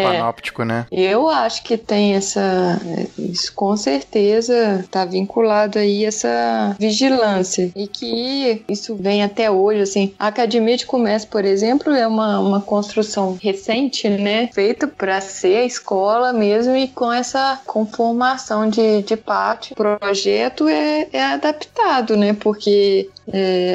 panóptico, né?
Eu acho que tem isso com certeza tá vinculado aí essa vigilância, e que isso vem até hoje, assim. A Academia de Comércio, por exemplo, é uma construção recente, né, feita para ser a escola mesmo, e com essa conformação de pátio. O projeto é adaptado, né, porque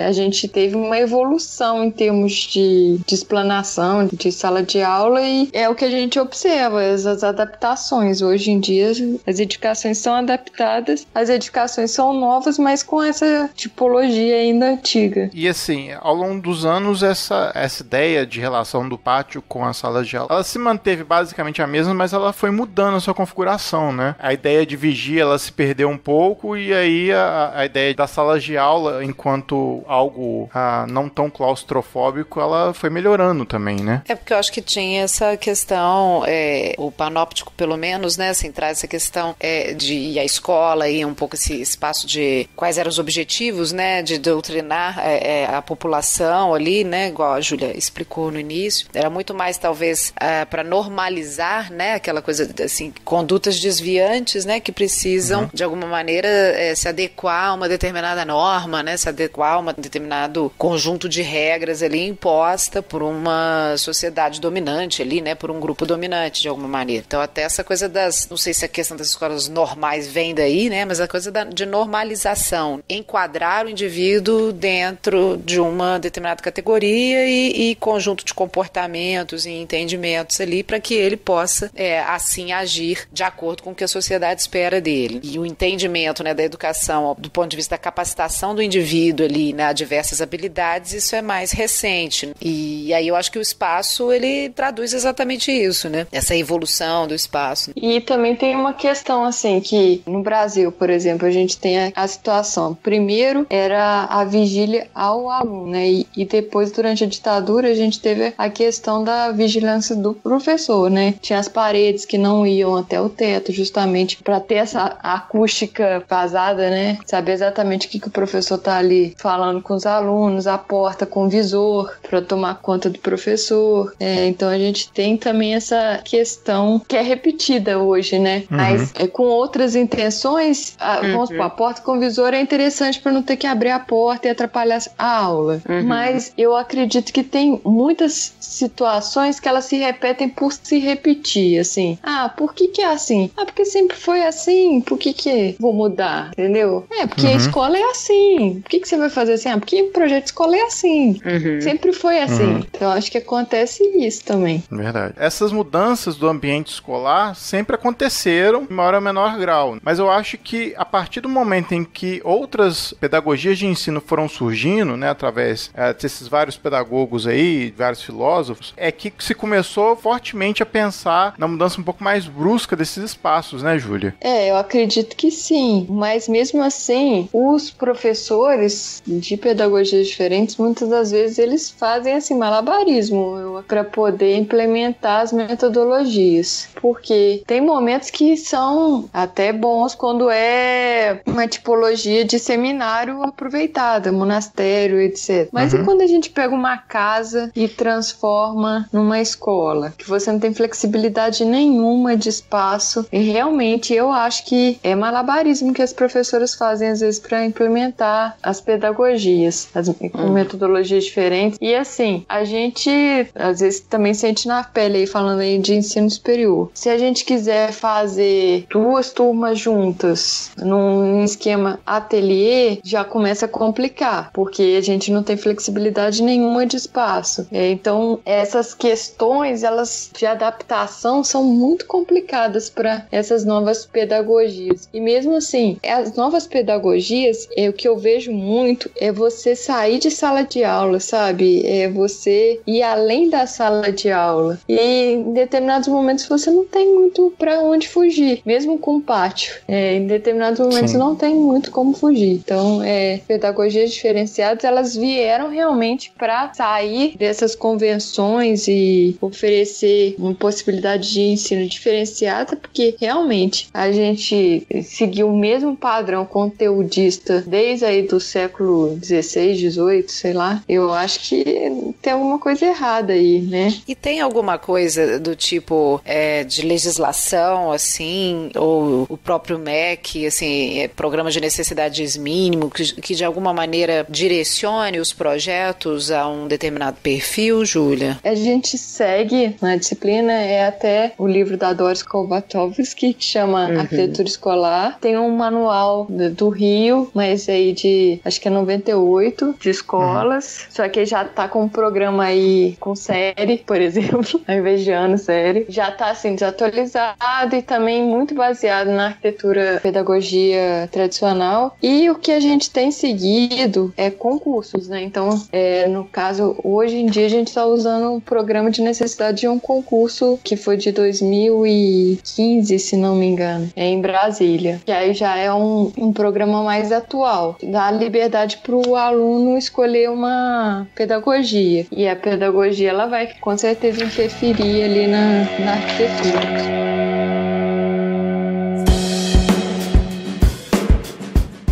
a gente teve uma evolução em termos de explanação, de sala de aula, e é o que a gente observa, as adaptações. Hoje em dia, as edificações são adaptadas, as edificações são novas, mas com essa tipologia ainda antiga.
E assim, ao longo dos anos, essa ideia de relação do pátio com a sala de aula, ela se manteve basicamente a mesma, mas ela foi mudando a sua configuração, né? A ideia de vigia, ela se perdeu um pouco, e aí a ideia da sala de aula, enquanto algo não tão claustrofóbico, ela foi melhorando também, né?
É porque eu acho que tinha essa questão, o panóptico pelo menos, né, assim, traz essa questão de ir à escola, e um pouco esse espaço de quais eram os objetivos, né, de doutrinar a população ali, né, igual a Júlia explicou no início. Era muito mais, talvez, para normalizar, né, aquela coisa, assim, condutas desviantes, né, que precisam, de alguma maneira, se adequar a uma determinada norma, né, se adequar a um determinado conjunto de regras ali imposta por uma sociedade dominante ali, né, por um grupo dominante, de alguma maneira. Então, até essa coisa não sei se a questão das escolas normais vem daí, né, mas a coisa de normalização, enquadrar o indivíduo dentro de uma determinada categoria e conjunto de comportamentos e entendimentos ali, para que ele possa, assim, agir de acordo com o que a sociedade espera dele. E o entendimento, né, da educação, do ponto de vista da capacitação do indivíduo ali, né, a diversas habilidades, isso é mais recente. E aí eu acho que o espaço, ele traduz exatamente isso, né? Essa evolução do espaço.
E também tem uma questão, assim, que no Brasil, por exemplo, a gente tem a situação. Primeiro era a vigília ao aluno, né? E depois, durante a ditadura, a gente teve a questão da vigilância do professor, né? Tinha as paredes que não iam até o teto, justamente para ter essa acústica vazada, né? Saber exatamente o que o professor tá ali falando com os alunos, a porta com o visor, para tomar conta do professor. Então a gente tem também essa questão que é repetida hoje, né? Mas com outras intenções, vamos supor, a porta com o visor é interessante para não ter que abrir a porta e atrapalhar a aula. Mas eu acredito que tem muitas situações que elas se repetem por se repetir, assim. Por que é assim? Porque sempre foi assim, por que vou mudar? Entendeu? Porque a escola é assim. Por que você vai fazer assim? Porque o projeto de escola é assim. Sempre foi assim. Então acho que acontece isso também.
Verdade. Essas mudanças do ambiente escolar sempre aconteceram em maior ou menor grau. Mas eu acho que a partir do momento em que outras pedagogias de ensino foram surgindo, né, através desses vários pedagogos aí, vários filósofos, é que se começou fortemente a pensar na mudança um pouco mais brusca desses espaços, né, Júlia?
Eu acredito que sim. Mas mesmo assim, os professores de pedagogias diferentes, muitas das vezes eles fazem assim malabarismo para poder implementar as metodologias, porque tem momentos que são até bons quando é uma tipologia de seminário aproveitada, monastério, etc. Mas e quando a gente pega uma casa e transforma numa escola, que você não tem flexibilidade nenhuma de espaço? E realmente eu acho que é malabarismo que as professoras fazem às vezes para implementar as pedagogias, com metodologias diferentes. E assim, a gente às vezes também sente na pele aí, falando aí de ensino superior. Se a gente quiser fazer 2 turmas juntas num esquema ateliê, já começa a complicar, porque a gente não tem flexibilidade nenhuma de espaço. Então, essas questões, elas de adaptação são muito complicadas para essas novas pedagogias. E mesmo assim, as novas pedagogias, o que eu vejo muito muito é você sair de sala de aula, sabe? É você ir além da sala de aula. E em determinados momentos você não tem muito pra onde fugir, mesmo com o pátio. Em determinados momentos não tem muito como fugir. Então, pedagogias diferenciadas, elas vieram realmente para sair dessas convenções e oferecer uma possibilidade de ensino diferenciada, porque realmente a gente seguiu o mesmo padrão conteudista desde aí do século XVI, XVIII, sei lá. Eu acho que tem alguma coisa errada aí, né?
E tem alguma coisa do tipo de legislação, assim, ou o próprio MEC, assim, programa de necessidades mínimo, que de alguma maneira direcione os projetos a um determinado perfil, Júlia?
A gente segue na disciplina, até o livro da Doris Kovatovsky, que chama Arquitetura Escolar. Tem um manual do Rio, mas aí acho que é 98, de escolas. Só que já tá com um programa aí com série, por exemplo, ao invés de ano, série. Já tá assim, desatualizado e também muito baseado na arquitetura pedagogia tradicional. E o que a gente tem seguido é concursos, né? Então, no caso, hoje em dia a gente está usando o programa de necessidade de um concurso que foi de 2015, se não me engano, em Brasília. Que aí já é um programa mais atual. Dá liberdade para o aluno escolher uma pedagogia. E a pedagogia, ela vai com certeza interferir ali na arquitetura.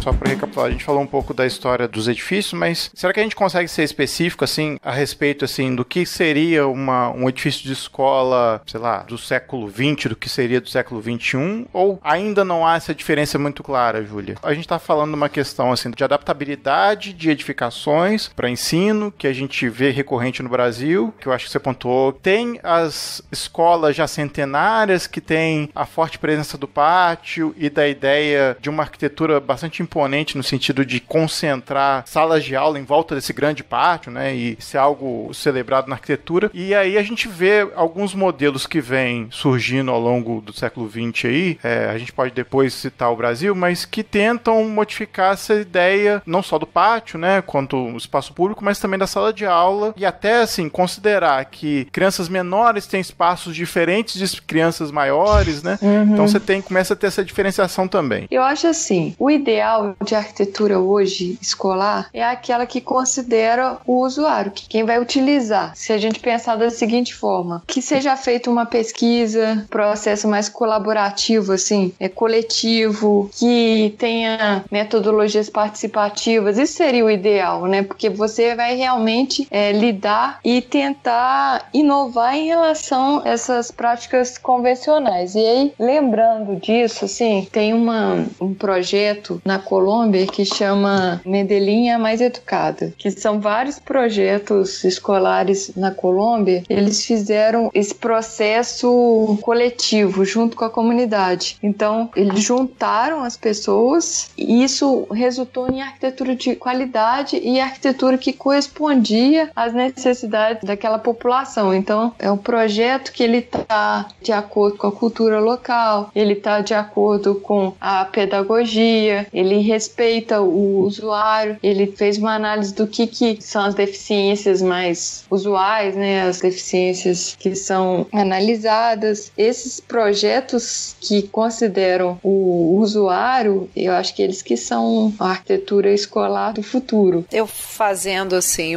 Só para recapitular, a gente falou um pouco da história dos edifícios, mas será que a gente consegue ser específico, assim, a respeito, assim, do que seria um edifício de escola, sei lá, do século XX, do que seria do século XXI? Ou ainda não há essa diferença muito clara, Júlia? A gente está falando de uma questão, assim, de adaptabilidade de edificações para ensino, que a gente vê recorrente no Brasil, que eu acho que você pontuou. Tem as escolas já centenárias, que tem a forte presença do pátio e da ideia de uma arquitetura bastante imponente no sentido de concentrar salas de aula em volta desse grande pátio, né, e ser algo celebrado na arquitetura. E aí a gente vê alguns modelos que vêm surgindo ao longo do século XX aí, a gente pode depois citar o Brasil, mas que tentam modificar essa ideia não só do pátio, né, quanto o espaço público, mas também da sala de aula, e até, assim, considerar que crianças menores têm espaços diferentes de crianças maiores, né, então você começa a ter essa diferenciação também.
Eu acho assim, o ideal de arquitetura hoje, escolar, é aquela que considera o usuário, que quem vai utilizar. Se a gente pensar da seguinte forma, que seja feita uma pesquisa, processo mais colaborativo, assim, coletivo, que tenha metodologias participativas, isso seria o ideal, né? Porque você vai realmente lidar e tentar inovar em relação a essas práticas convencionais. E aí, lembrando disso, assim, tem um projeto na Colômbia que chama Medellín a Mais Educada, que são vários projetos escolares na Colômbia. Eles fizeram esse processo coletivo junto com a comunidade. Então, eles juntaram as pessoas e isso resultou em arquitetura de qualidade e arquitetura que correspondia às necessidades daquela população. Então, é um projeto que ele está de acordo com a cultura local, ele está de acordo com a pedagogia, ele respeita o usuário, ele fez uma análise do que são as deficiências mais usuais, né, as deficiências que são analisadas. Esses projetos que consideram o usuário, eu acho que eles que são a arquitetura escolar do futuro.
Eu fazendo assim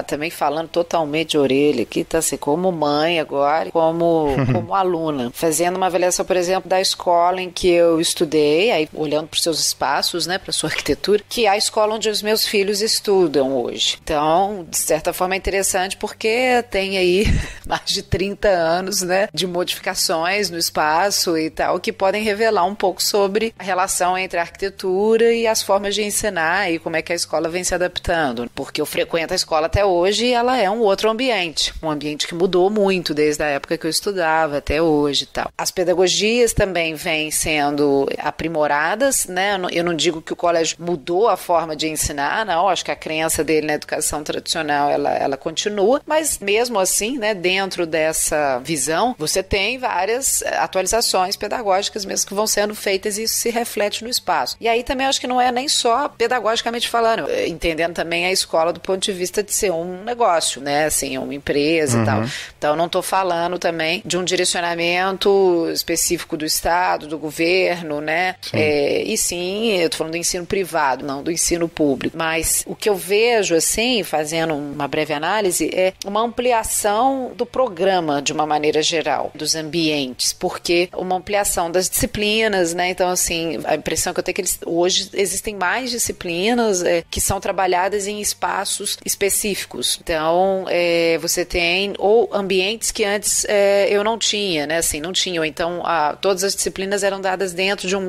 também falando totalmente de orelha aqui, tá assim, como mãe agora, como aluna, fazendo uma avaliação, por exemplo, da escola em que eu estudei, aí olhando para os seus espaços, né, para sua arquitetura, que é a escola onde os meus filhos estudam hoje. Então, de certa forma é interessante porque tem aí mais de 30 anos, né, de modificações no espaço e tal, que podem revelar um pouco sobre a relação entre a arquitetura e as formas de ensinar e como é que a escola vem se adaptando. Porque eu frequento a escola até hoje e ela é um outro ambiente, um ambiente que mudou muito desde a época que eu estudava até hoje e tal. As pedagogias também vêm sendo aprimoradas, né, eu não digo digo que o colégio mudou a forma de ensinar, não, acho que a crença dele na educação tradicional, ela continua, mas mesmo assim, né, dentro dessa visão, você tem várias atualizações pedagógicas mesmo que vão sendo feitas e isso se reflete no espaço. E aí também acho que não é nem só pedagogicamente falando, entendendo também a escola do ponto de vista de ser um negócio, né, assim, uma empresa e tal. Então, não estou falando também de um direcionamento específico do Estado, do governo, né, e sim, eu estou falando do ensino privado, não do ensino público. Mas o que eu vejo, assim, fazendo uma breve análise, é uma ampliação do programa de uma maneira geral, dos ambientes, porque uma ampliação das disciplinas, né, então, assim, a impressão que eu tenho é que hoje existem mais disciplinas que são trabalhadas em espaços específicos. Então, você tem ou ambientes que antes eu não tinha, né, assim, não tinha, ou então todas as disciplinas eram dadas dentro de um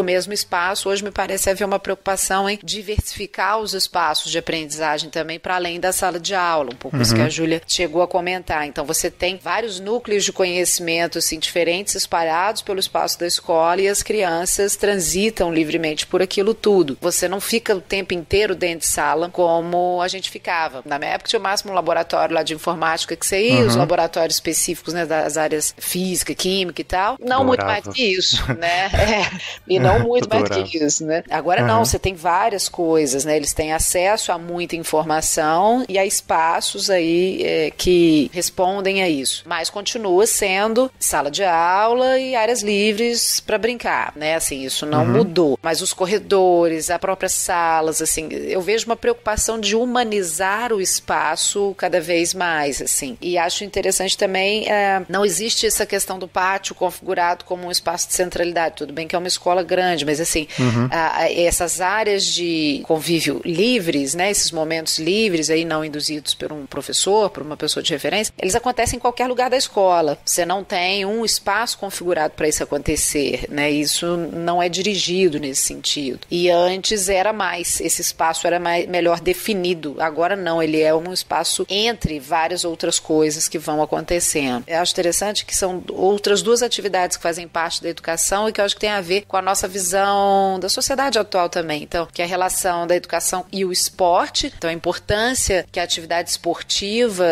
mesmo espaço. Hoje me parece haver uma preocupação em diversificar os espaços de aprendizagem também para além da sala de aula, um pouco isso que a Júlia chegou a comentar. Então, você tem vários núcleos de conhecimento, assim, diferentes espalhados pelo espaço da escola e as crianças transitam livremente por aquilo tudo. Você não fica o tempo inteiro dentro de sala como a gente ficava. Na minha época tinha o máximo um laboratório lá de informática que você ia, os laboratórios específicos, né, das áreas física, química e tal. Não muito mais que isso, né? E não muito mais que isso, né? Agora não, você tem várias coisas, né? Eles têm acesso a muita informação e a espaços aí que respondem a isso. Mas continua sendo sala de aula e áreas livres para brincar, né? Assim, isso não mudou. Mas os corredores, as próprias salas, assim, eu vejo uma preocupação de humanizar o espaço cada vez mais, assim. E acho interessante também, não existe essa questão do pátio configurado como um espaço de centralidade. Tudo bem que é uma escola grande, mas assim, essas áreas de convívio livres, né, esses momentos livres aí não induzidos por um professor, por uma pessoa de referência, eles acontecem em qualquer lugar da escola. Você não tem um espaço configurado para isso acontecer, né? Isso não é dirigido nesse sentido. E antes era mais, esse espaço era melhor definido. Agora não, ele é um espaço entre várias outras coisas que vão acontecendo. Eu acho interessante que são outras duas atividades que fazem parte da educação e que eu acho que tem a ver com a nossa visão da sociedade atual também. Então, que é a relação da educação e o esporte, então a importância que a atividade esportiva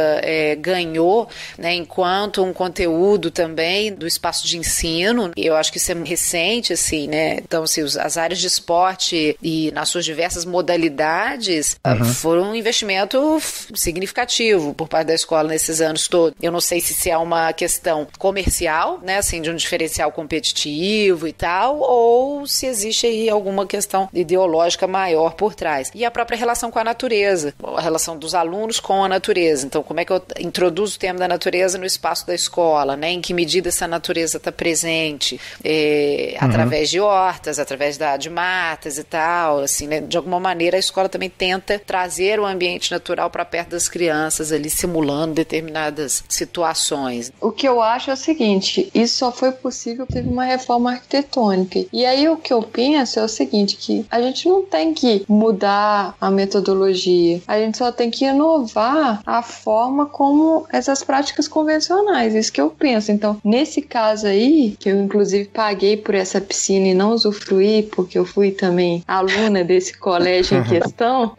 ganhou, né, enquanto um conteúdo também do espaço de ensino. Eu acho que isso é recente, assim, né? Então, assim, as áreas de esporte e nas suas diversas modalidades foram um investimento significativo por parte da escola nesses anos todos. Eu não sei se é uma questão comercial, né, assim, de um diferencial competitivo e tal, ou se existe aí alguma questão ideológica maior por trás. E a própria relação com a natureza, a relação dos alunos com a natureza. Então, como é que eu introduzo o tema da natureza no espaço da escola, né? Em que medida essa natureza está presente? Através de hortas, através de matas e tal, assim, né? De alguma maneira a escola também tenta trazer o ambiente natural para perto das crianças ali, simulando determinadas situações.
O que eu acho é o seguinte, isso só foi possível porque teve uma reforma arquitetônica. E aí o que eu penso é o seguinte, que a gente não tem que mudar a metodologia, a gente só tem que inovar a forma como essas práticas convencionais, isso que eu penso. Então, nesse caso aí, que eu inclusive paguei por essa piscina e não usufruí, porque eu fui também aluna desse colégio em questão,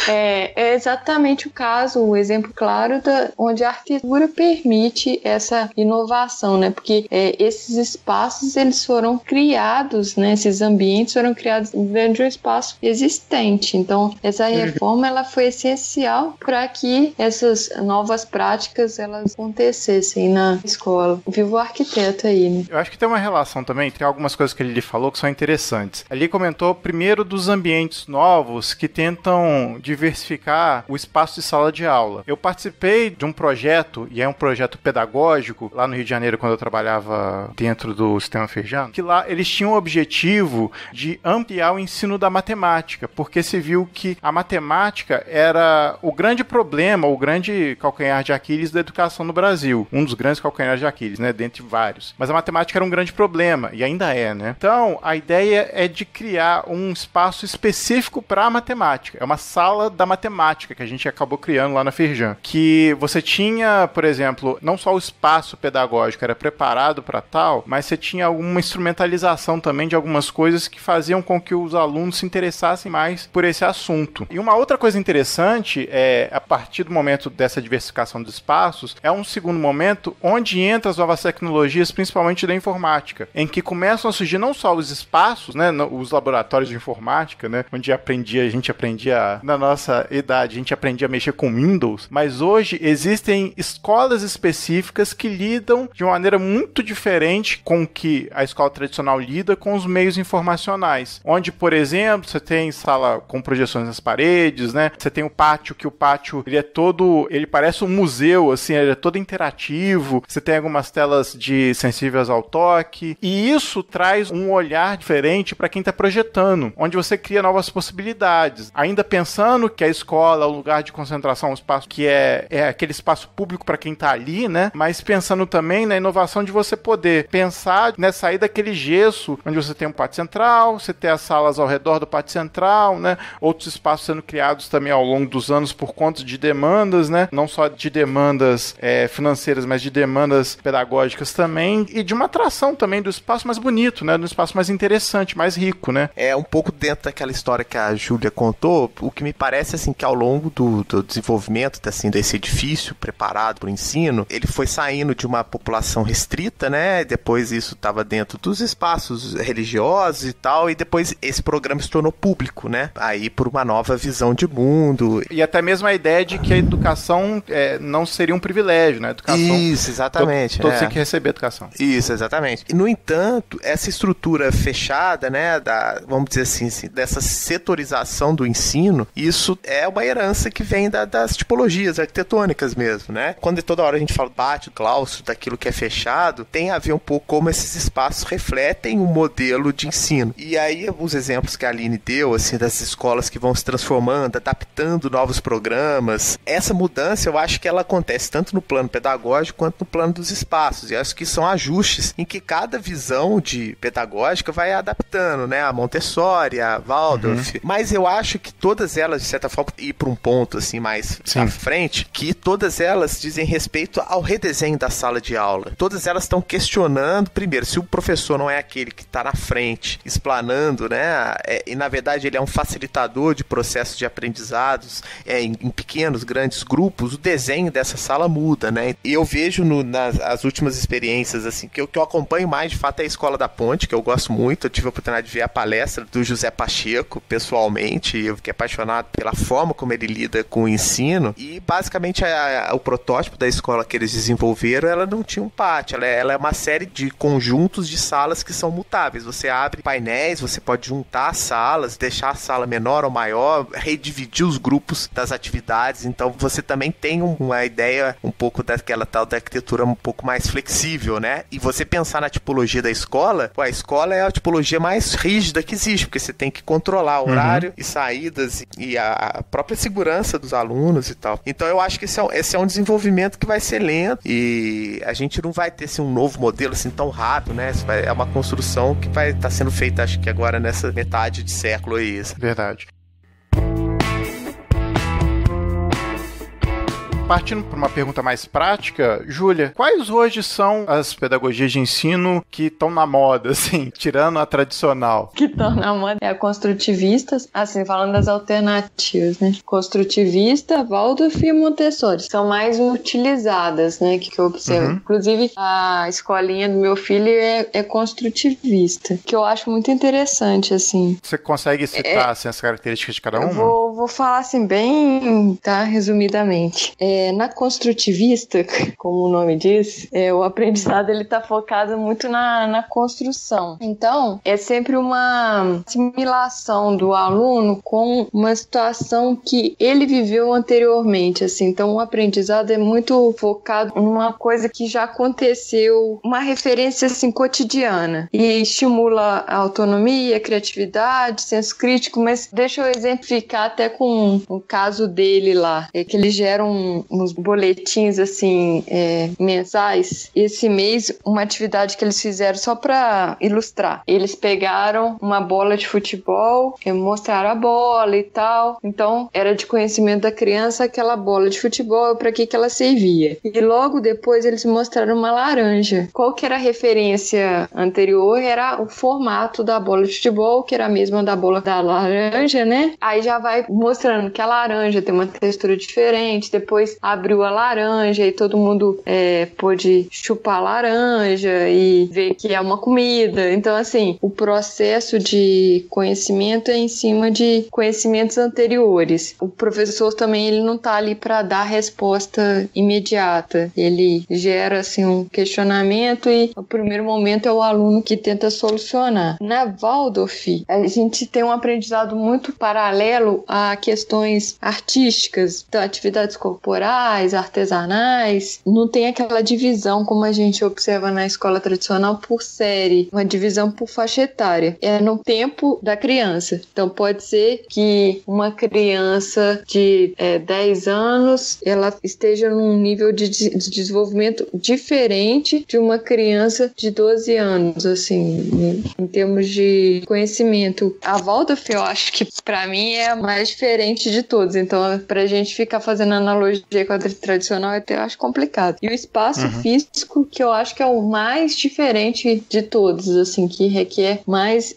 é exatamente o caso, o exemplo claro onde a arquitetura permite essa inovação, né? Porque esses espaços, eles foram criados, né? Esses ambientes foram criados dentro de um espaço existente. Então, essa reforma, ela foi essencial para que essas novas práticas, elas acontecessem na escola. Viva o arquiteto aí, né?
Eu acho que tem uma relação também, tem algumas coisas que ele falou que são interessantes. Ali comentou primeiro dos ambientes novos que tentam diversificar o espaço de sala de aula. Eu participei de um projeto, e é um projeto pedagógico, lá no Rio de Janeiro, quando eu trabalhava dentro do Sistema Feijão, que lá eles tinham o objetivo de ampliar o ensino da matemática, porque se viu que a matemática era o grande problema, o grande calcanhar de Aquiles da educação no Brasil. Um dos grandes calcanhares de Aquiles, né? Dentre vários. Mas a matemática era um grande problema, e ainda é, né? Então, a ideia é de criar um espaço específico para a matemática. É uma sala da matemática que a gente acabou criando lá na Feijão. Que você tinha, por exemplo, não só o espaço pedagógico era preparado para tal, mas você tinha alguma instrumentalização também de algumas coisas que faziam com que os alunos se interessassem mais por esse assunto. E uma outra coisa interessante é, a partir do momento dessa diversificação dos espaços, é um segundo momento onde entram as novas tecnologias, principalmente da informática, em que começam a surgir não só os espaços, né, os laboratórios de informática, né, onde a gente aprendia, na nossa idade, a gente aprendia a mexer com Windows, mas hoje existem escolas específicas que lidam de uma maneira muito diferente com que a escola tradicional lida com os meios informacionais, onde, por exemplo, você tem sala com projeções nas paredes, né, você tem o pátio, que o pátio, ele parece um museu, assim, ele é todo interativo, você tem algumas telas sensíveis ao toque, e isso traz um olhar diferente para quem está projetando, onde você cria novas possibilidades, ainda pensando que a escola é um lugar de concentração, um espaço que é aquele espaço público para quem está ali, né? Mas pensando também na inovação de você poder pensar, né, sair daquele gesso, onde você tem um pátio central, você tem as salas ao redor do pátio central, né? Outros espaços sendo criados também ao longo dos anos por conta de demandas, né? Não só de demandas financeiras, mas de demandas pedagógicas também, e de uma atração também do espaço mais bonito, né? Do espaço mais interessante, mais rico, né?
É um pouco dentro daquela história que a Júlia contou, o que me parece, assim, que ao longo do desenvolvimento, assim, desse edifício preparado para o ensino, ele foi saindo de uma população restrita, né? Depois isso estava dentro dos espaços religiosos e tal, e depois esse programa se tornou público, né? Aí por uma nova visão de mundo.
E até mesmo a ideia de que a educação não seria um privilégio, né? Educação,
isso, exatamente.
Todos têm que receber educação.
Isso, exatamente. E, no entanto, essa estrutura fechada, né, vamos dizer assim, dessa setorização do ensino, isso é uma herança que vem das tipologias arquitetônicas mesmo, né? Quando toda hora a gente fala pátio, claustro, daquilo que é fechado, tem a ver um pouco como esses espaços refletem um modelo de ensino. E aí, os exemplos que a Aline deu, assim, das escolas que vão se transformando, adaptando novos programas, essa mudança eu acho que ela acontece tanto no plano pedagógico quanto no plano dos espaços, e acho que são ajustes em que cada visão de pedagógica vai adaptando, né, a Montessori, a Waldorf, mas eu acho que todas elas, de certa forma, ir para um ponto assim mais à frente, que todas elas dizem respeito ao redesenho da sala de aula. Todas elas estão questionando, primeiro, se o professor não é aquele que está na frente, explanando, né, e na verdade ele é um facilitador de processos de aprendizados em pequenos, grandes grupos, o desenho dessa sala muda, né? E eu vejo nas últimas experiências, assim, que eu acompanho mais, de fato, é a Escola da Ponte, que eu gosto muito. Eu tive a oportunidade de ver a palestra do José Pacheco, pessoalmente, e eu fiquei apaixonado pela forma como ele lida com o ensino, e basicamente o protótipo da escola que eles desenvolveram, ela não tinha um pátio, ela é uma série de conjuntos de salas que são mutáveis. Você abre painéis, você pode juntar salas, deixar a sala menor ou maior, redividir os grupos das atividades, então você também tem uma ideia um pouco daquela tal da arquitetura um pouco mais flexível, né? E você pensar na tipologia da escola, a escola é a tipologia mais rígida que existe, porque você tem que controlar horário e saídas e a própria segurança dos alunos e tal. Então eu acho que esse é um desenvolvimento que vai ser lento, e a gente não vai ter assim, um novo modelo assim tão rápido, né? É uma construção que vai estar sendo feita, acho que agora nessa metade de século aí.
Verdade. Partindo para uma pergunta mais prática, Júlia, quais hoje são as pedagogias de ensino que estão na moda, assim, tirando a tradicional?
Que estão na moda é a construtivista, assim, falando das alternativas, né? Construtivista, Waldorf e Montessori são mais utilizadas, né? Que eu observo. Inclusive, a escolinha do meu filho é construtivista, que eu acho muito interessante, assim.
Você consegue citar assim, as características de cada uma?
Eu vou falar assim bem, tá? Resumidamente. Na construtivista, como o nome diz, o aprendizado ele tá focado muito na construção. Então, é sempre uma assimilação do aluno com uma situação que ele viveu anteriormente, assim. Então, o aprendizado é muito focado em uma coisa que já aconteceu, uma referência, assim, cotidiana. E estimula a autonomia, a criatividade, senso crítico, mas deixa eu exemplificar até até com o caso dele lá, que eles geram uns boletins, assim, mensais. Esse mês, uma atividade que eles fizeram só pra ilustrar. Eles pegaram uma bola de futebol, mostraram a bola e tal. Então, era de conhecimento da criança aquela bola de futebol, pra que ela servia. E logo depois, eles mostraram uma laranja. Qual que era a referência anterior? Era o formato da bola de futebol, que era a mesma da bola da laranja, né? Aí já vai mostrando que a laranja tem uma textura diferente. Depois abriu a laranja e todo mundo pôde chupar a laranja e ver que é uma comida. Então, assim, o processo de conhecimento é em cima de conhecimentos anteriores. O professor também, ele não tá ali para dar resposta imediata. Ele gera, assim, um questionamento e no primeiro momento é o aluno que tenta solucionar. Na Waldorf, a gente tem um aprendizado muito paralelo a questões artísticas, então, atividades corporais, artesanais. Não tem aquela divisão como a gente observa na escola tradicional por série, uma divisão por faixa etária. É no tempo da criança. Então pode ser que uma criança de 10 anos ela esteja num nível de desenvolvimento diferente de uma criança de 12 anos, assim, em termos de conhecimento. A Waldorf, eu acho que pra mim é a mais diferente de todos. Então, pra gente ficar fazendo analogia com a tradicional, eu acho complicado. E o espaço físico, que eu acho que é o mais diferente de todos, assim, que requer mais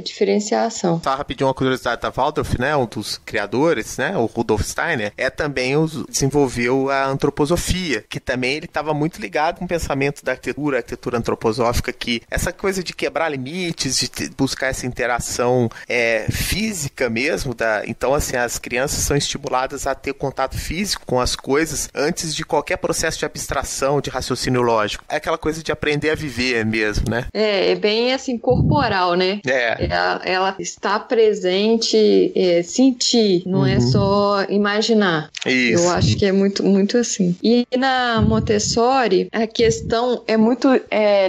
diferenciação.
Só rapidinho uma curiosidade da Waldorf, né? Um dos criadores, né? O Rudolf Steiner, também desenvolveu a antroposofia, que também ele estava muito ligado com o pensamento da arquitetura antroposófica, que essa coisa de quebrar limites, de buscar essa interação física mesmo, então assim, as crianças são estimuladas a ter contato físico com as coisas antes de qualquer processo de abstração, de raciocínio lógico. É aquela coisa de aprender a viver mesmo, né?
É bem assim, corporal, né? Ela está presente, sentir, não é só imaginar.
Isso.
Eu acho que é muito, muito assim. E na Montessori, a questão é muito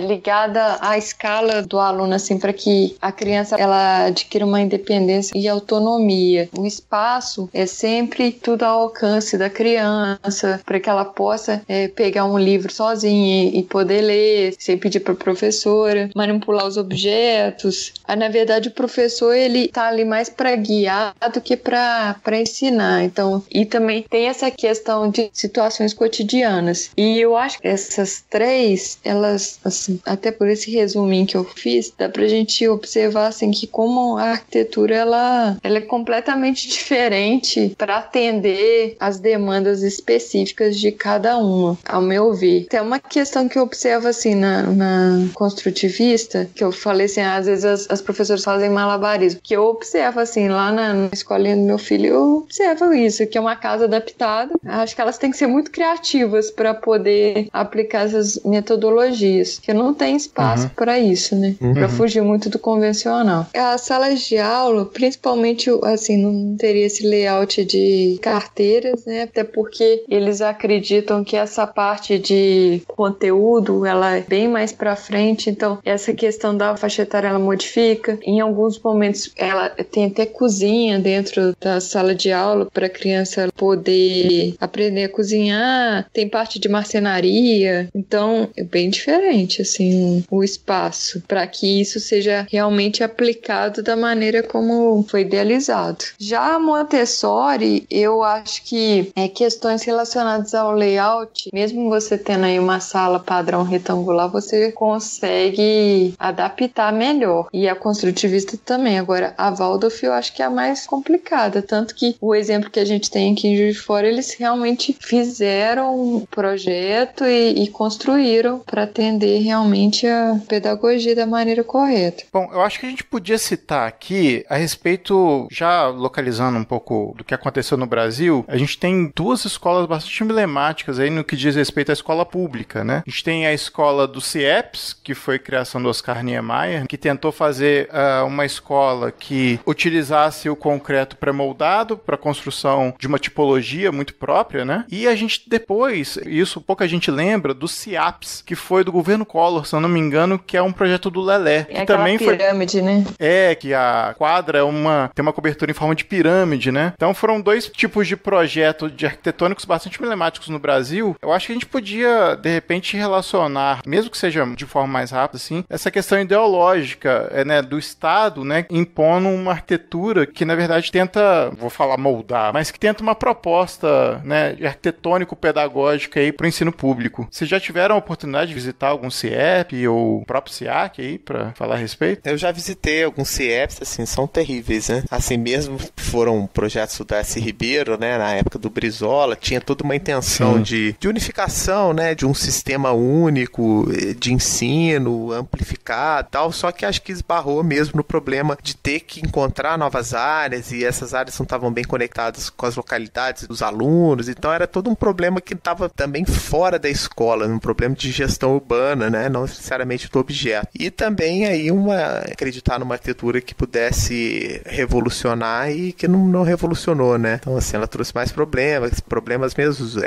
ligada à escala do aluno, assim, para que a criança ela adquira uma independência e autonomia. O espaço é sempre tudo ao alcance da criança, para que ela possa pegar um livro sozinha e poder ler, sem pedir para a professora, manipular os objetos. Na verdade, o professor ele tá ali mais para guiar do que para ensinar. Então, e também tem essa questão de situações cotidianas. E eu acho que essas três, elas, assim, até por esse resuminho que eu fiz, dá pra gente observar assim que como a arquitetura ela é completamente diferente para atender as demandas específicas de cada uma, ao meu ver. Tem uma questão que eu observo assim na construtivista, que eu falei assim, às vezes as professoras fazem malabarismo, que eu observo assim, lá na escolinha do meu filho, eu observo isso, que é uma casa adaptada. Acho que elas têm que ser muito criativas para poder aplicar essas metodologias, que não tem espaço para isso, né? Para fugir muito do convencional. As salas de aula, principalmente, assim, não teria esse layout de carteiras, né? Até porque eles acreditam que essa parte de conteúdo, ela é bem mais para frente, então essa questão da faixa etária, ela modifica. Em alguns momentos, ela tem até cozinha dentro da sala de aula para a criança poder aprender a cozinhar, tem parte de marcenaria, então é bem diferente, assim, o espaço, para que isso seja realmente aplicado da maneira como foi idealizado. Já a Montessori, eu acho que questões relacionadas ao layout, mesmo você tendo aí uma sala padrão retangular, você consegue adaptar melhor. E a construtivista também. Agora, a Waldorf eu acho que é a mais complicada, tanto que o exemplo que a gente tem aqui em Juiz de Fora, eles realmente fizeram um projeto e construíram para atender realmente a pedagogia da maneira correta.
Bom, eu acho que a gente podia citar aqui a respeito, já localizando um pouco do que aconteceu no Brasil, a gente tem duas escolas bastante emblemáticas aí no que diz respeito à escola pública, né? A gente tem a escola do CIEPS, que foi criação do Oscar Niemeyer, que que tentou fazer uma escola que utilizasse o concreto pré-moldado para a construção de uma tipologia muito própria, né? E a gente depois, isso pouca gente lembra, do CIAPS, que foi do governo Collor, se eu não me engano, que é um projeto do Lelé.
É aquela também pirâmide, né?
Que a quadra tem uma cobertura em forma de pirâmide, né? Então foram dois tipos de projetos de arquitetônicos bastante emblemáticos no Brasil. Eu acho que a gente podia, de repente, relacionar, mesmo que seja de forma mais rápida, assim, essa questão ideológica, né, do Estado, né, impondo uma arquitetura que, na verdade, tenta, vou falar moldar, mas que tenta uma proposta, né, arquitetônico-pedagógica aí para o ensino público. Vocês já tiveram a oportunidade de visitar algum CIEP ou o próprio SIAC aí para falar a respeito?
Eu já visitei alguns CIEPs, assim, são terríveis, né? Assim, mesmo foram projetos do Darcy Ribeiro, né, na época do Brizola, tinha toda uma intenção de unificação, né, de um sistema único de ensino, amplificado e tal, só que acho que esbarrou mesmo no problema de ter que encontrar novas áreas, e essas áreas não estavam bem conectadas com as localidades dos alunos, então era todo um problema que estava também fora da escola, um problema de gestão urbana, né, não necessariamente do objeto. E também aí acreditar numa arquitetura que pudesse revolucionar e que não revolucionou, né. Então assim, ela trouxe mais problemas mesmo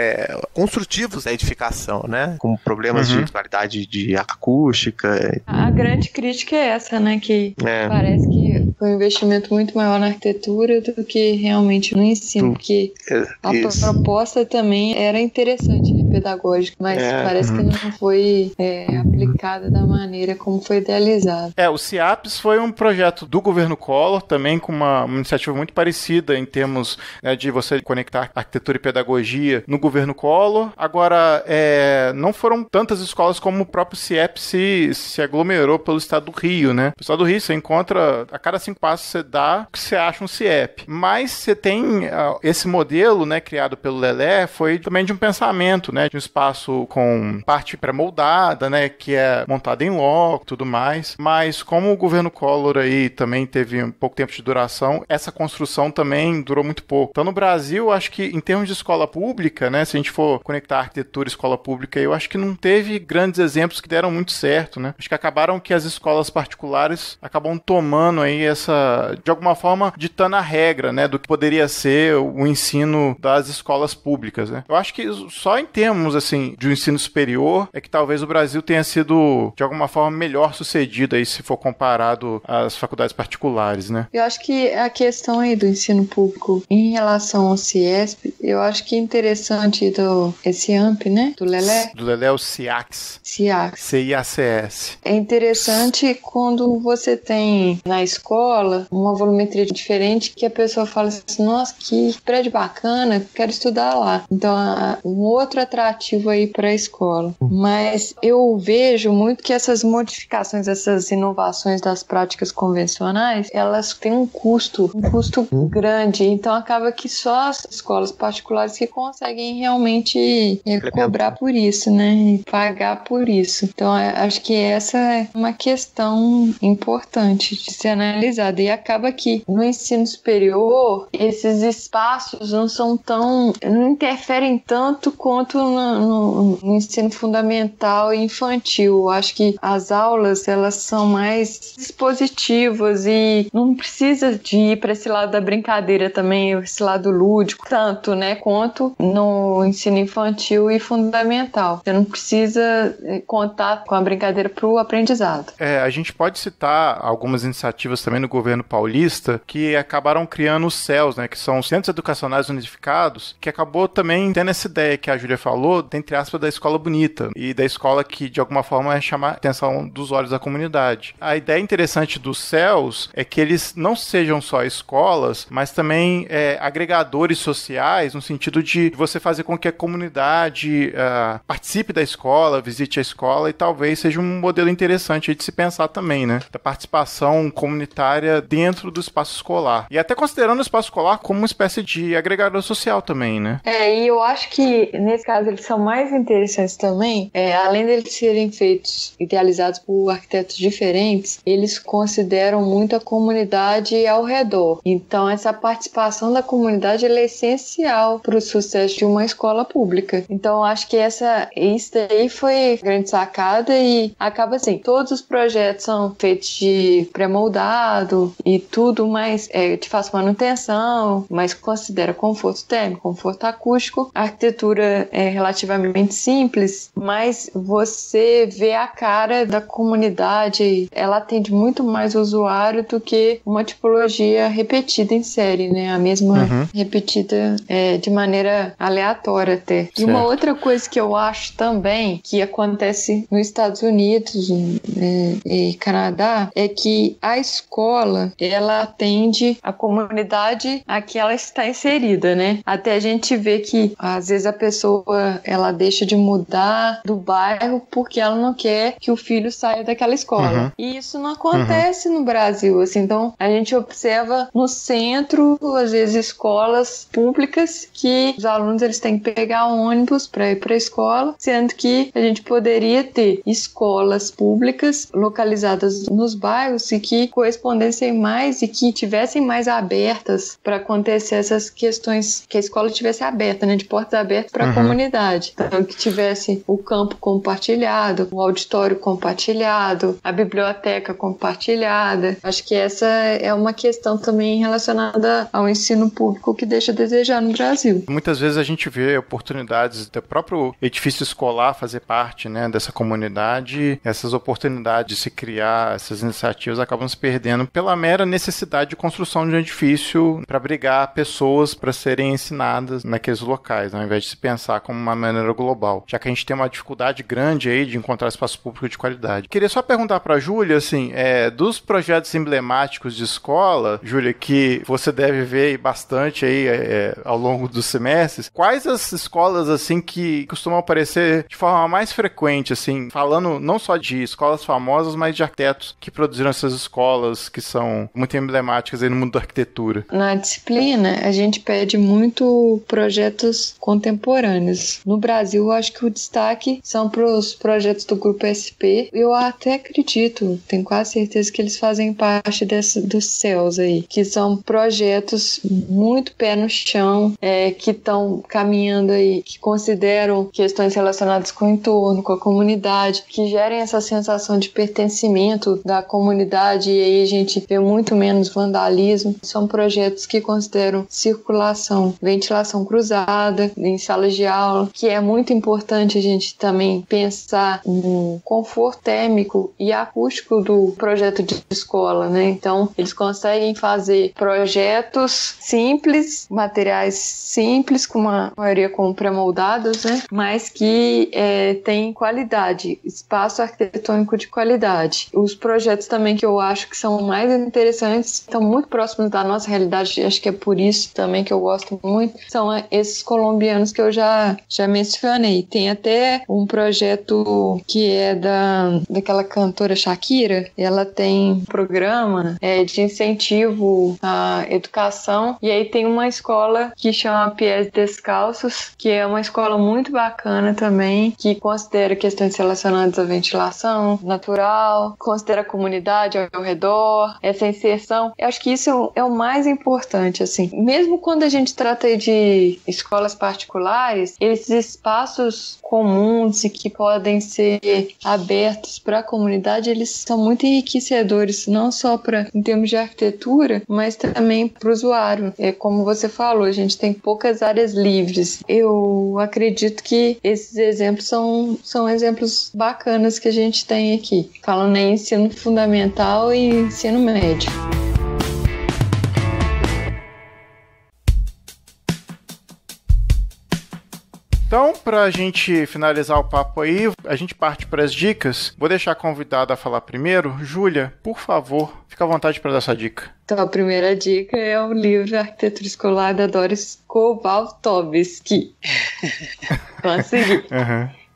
construtivos da edificação, né, com problemas de qualidade de acústica.
A grande crítica é essa, né, que parece que foi um investimento muito maior na arquitetura do que realmente no ensino, porque a proposta também era interessante, pedagógica, mas parece que não foi aplicada da maneira como foi idealizado.
O CIAPS foi um projeto do governo Collor, também com uma iniciativa muito parecida em termos, né, de você conectar arquitetura e pedagogia no governo Collor. Agora, não foram tantas escolas como o próprio CIEP se aglomerou pelo estado do Rio, né? No estado do Rio você encontra, a cada 5 passos você dá, que você acha um CIEP. Mas você tem esse modelo, né, criado pelo Lelé, foi também de um pensamento, né, de um espaço com parte pré-moldada, né, que é montada em loco, tudo mais. Mas como o governo Collor aí também teve um pouco tempo de duração, essa construção também durou muito pouco. Então no Brasil, acho que em termos de escola pública, né, se a gente for conectar arquitetura e escola pública, eu acho que não teve grandes exemplos que deram muito certo, né? Acho que acabaram que as escolas particulares acabam tomando aí de alguma forma, ditando a regra, né, do que poderia ser o ensino das escolas públicas, né? Eu acho que só em termos, assim, de um ensino superior é que talvez o Brasil tenha sido, de alguma forma, melhor sucedido aí, se for comparado às faculdades particulares, né?
Eu acho que a questão aí do ensino público em relação ao CIESP, eu acho que é interessante esse AMP, né, do Lelé.
Do Lelé é o CIACS.
CIACS.
C-I-A-C-S.
É interessante quando você tem na escola uma volumetria diferente, que a pessoa fala assim, nossa, que prédio bacana, quero estudar lá. Então, um outro atrativo aí para a escola. Mas eu vejo muito que essas modificações, essas inovações das práticas convencionais, elas têm um custo grande. Então, acaba que só as escolas particulares que conseguem realmente cobrar por isso, né? E pagar por isso. Então, acho que essa é uma questão importante de ser analisada. E acaba que no ensino superior, esses espaços não interferem tanto quanto no ensino fundamental e infantil. Acho que as aulas, elas são mais dispositivas e não precisa de ir para esse lado da brincadeira também, esse lado lúdico, tanto, né, quanto no ensino infantil e fundamental. Você não precisa contar com a brincadeira para o aprendizado.
A gente pode citar algumas iniciativas também no governo paulista que acabaram criando os CELs, né, que são os Centros Educacionais Unificados, que acabou também tendo essa ideia que a Júlia falou, entre aspas, da escola bonita e da escola que, de alguma forma, é chamar a atenção dos olhos da comunidade. A ideia interessante dos CELs é que eles não sejam só escolas, mas também agregadores sociais, no sentido de você fazer com que a comunidade participe da escola, visite a escola, e talvez seja um modelo interessante aí de se pensar também, né? Da participação comunitária dentro do espaço escolar. E até considerando o espaço escolar como uma espécie de agregador social também, né?
E eu acho que, nesse caso caso, eles são mais interessantes também, além deles serem feitos, idealizados por arquitetos diferentes, eles consideram muito a comunidade ao redor. Então, essa participação da comunidade é essencial para o sucesso de uma escola pública. Então, eu acho que isso daí foi grande sacada e acaba assim, todos os projetos são feitos de pré-moldado e tudo mais de fácil manutenção, mas considera conforto térmico, conforto acústico. A arquitetura é relativamente simples, mas você vê a cara da comunidade, ela atende muito mais o usuário do que uma tipologia repetida em série, né? A mesma repetida de maneira aleatória até. Certo. E uma outra coisa que eu acho também que acontece nos Estados Unidos e Canadá é que a escola, ela atende a comunidade a que ela está inserida, né? Até a gente vê que às vezes a pessoa, ela deixa de mudar do bairro porque ela não quer que o filho saia daquela escola. E isso não acontece no Brasil, assim. Então, a gente observa no centro, às vezes, escolas públicas que os alunos, eles têm que pegar ônibus para ir para a escola, sendo que a gente poderia ter escolas públicas localizadas nos bairros e que correspondessem mais e que tivessem mais abertas para acontecer essas questões, que a escola tivesse aberta, né, de portas abertas para a comunidade. Então, que tivesse o campo compartilhado, o auditório compartilhado, a biblioteca compartilhada. Acho que essa é uma questão também relacionada ao ensino público que deixa a desejar no Brasil.
Muitas vezes a gente vê oportunidades do próprio edifício escolar fazer parte, né, dessa comunidade. Essas oportunidades de se criar essas iniciativas acabam se perdendo pela mera necessidade de construção de um edifício para abrigar pessoas para serem ensinadas naqueles locais, ao invés de se pensar como uma maneira global, já que a gente tem uma dificuldade grande aí de encontrar espaço público de qualidade. Queria só perguntar para a Júlia, assim, dos projetos emblemáticos de escola, Júlia, que você deve ver bastante aí ao longo dos semestres, quais as escolas, assim, que costumam aparecer de forma mais frequente, assim, falando não só de escolas famosas, mas de arquitetos que produziram essas escolas que são muito emblemáticas aí no mundo da arquitetura?
Na disciplina, a gente pede muito projetos contemporâneos. No Brasil, eu acho que o destaque são para os projetos do Grupo SP. Eu até acredito, tenho quase certeza que eles fazem parte dos CELS aí, que são projetos muito pé no chão, que estão caminhando aí, que consideram questões relacionadas com o entorno, com a comunidade, que gerem essa sensação de pertencimento da comunidade, e aí a gente vê muito menos vandalismo. São projetos que consideram circulação, ventilação cruzada em salas de aula, que é muito importante a gente também pensar no conforto térmico e acústico do projeto de escola, né? Então, eles conseguem fazer projetos simples, materiais simples, com uma maioria com pré-moldados, né? Mas que tem qualidade, espaço arquitetônico de qualidade. Os projetos também que eu acho que são mais interessantes, estão muito próximos da nossa realidade, acho que é por isso também que eu gosto muito, são esses colombianos que eu já mencionei. Tem até um projeto que é daquela cantora Shakira, ela tem um programa de incentivo à educação, e aí tem uma escola que chama Pies Descalços, que é uma escola muito bacana também, que considera questões relacionadas à ventilação natural, considera a comunidade ao redor, essa inserção. Eu acho que isso é o mais importante, assim. Mesmo quando a gente trata de escolas particulares, esses espaços comuns e que podem ser abertos para a comunidade, eles são muito enriquecedores, não só em termos de arquitetura, mas também para o usuário. Como você falou, a gente tem poucas áreas livres. Eu acredito que esses exemplos são exemplos bacanas que a gente tem aqui, falando em ensino fundamental e ensino médio.
Então, para a gente finalizar o papo aí, a gente parte para as dicas. Vou deixar a convidada a falar primeiro. Júlia, por favor, fica à vontade para dar sua dica.
Então, a primeira dica é o livro Arquitetura Escolar da Doris Kowaltowski. Consegui.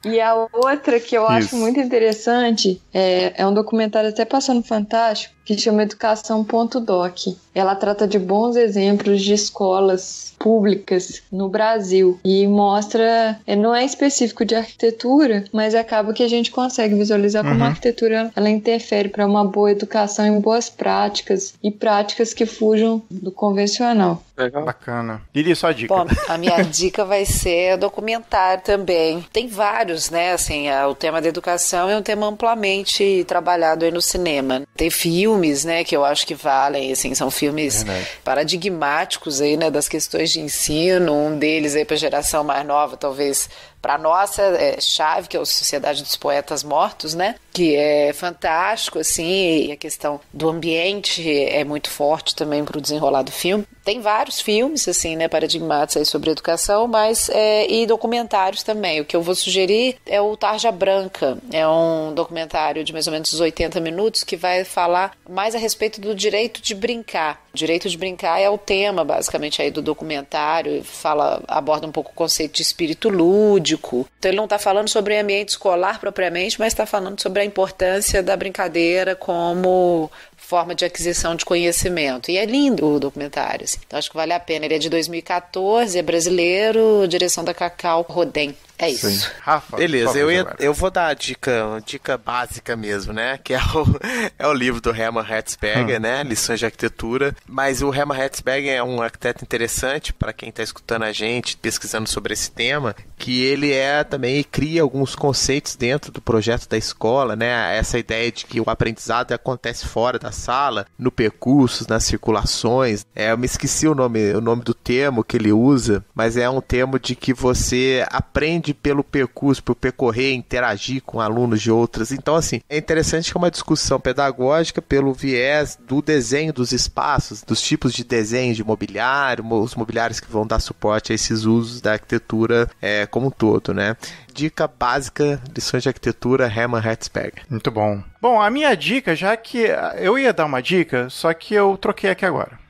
E a outra que eu acho muito interessante é um documentário até passou no Fantástico, que chama Educação.doc. Ela trata de bons exemplos de escolas públicas no Brasil e mostra, não é específico de arquitetura, mas acaba que a gente consegue visualizar como a arquitetura ela interfere para uma boa educação em boas práticas e práticas que fujam do convencional.
Legal. Bacana. Lili, sua dica.
Bom, a minha dica vai ser documentário também. Tem vários, né? Assim, o tema da educação é um tema amplamente trabalhado aí no cinema. Tem filmes, né, que eu acho que valem, assim, são filmes paradigmáticos aí, né, das questões de ensino. Um deles aí para a geração mais nova, talvez para nossa chave, que é a Sociedade dos Poetas Mortos, né? Que é fantástico, assim, e a questão do ambiente é muito forte também para o desenrolar do filme. Tem vários filmes, assim, né, paradigmáticos aí sobre educação, mas e documentários também. O que eu vou sugerir é o Tarja Branca. É um documentário de mais ou menos 80 minutos que vai falar mais a respeito do direito de brincar. O direito de brincar é o tema, basicamente, aí do documentário. Aborda um pouco o conceito de espírito lúdico. Então ele não está falando sobre ambiente escolar propriamente, mas está falando sobre a importância da brincadeira como forma de aquisição de conhecimento. E é lindo o documentário, assim. Então acho que vale a pena. Ele é de 2014, é brasileiro, direção da Cacau Rodem. É isso.
Sim. Rafa,
beleza, eu vou dar a dica básica mesmo, né? Que é o livro do Hermann Hertzberger, né? Lições de Arquitetura. Mas o Hermann Hertzberger é um arquiteto interessante para quem está escutando a gente, pesquisando sobre esse tema, que ele também cria alguns conceitos dentro do projeto da escola, né? Essa ideia de que o aprendizado acontece fora da sala, no percurso, nas circulações. Eu me esqueci o nome do termo que ele usa, mas é um termo de que você aprende pelo percurso, por percorrer, interagir com alunos de outras. Então, assim, é interessante que é uma discussão pedagógica pelo viés do desenho dos espaços, dos tipos de desenho de mobiliário, os mobiliários que vão dar suporte a esses usos da arquitetura como um todo, né? Dica básica, lições de arquitetura, Hermann Hertzberger.
Muito bom. Bom, a minha dica, já que eu ia dar uma dica, só que eu troquei aqui agora.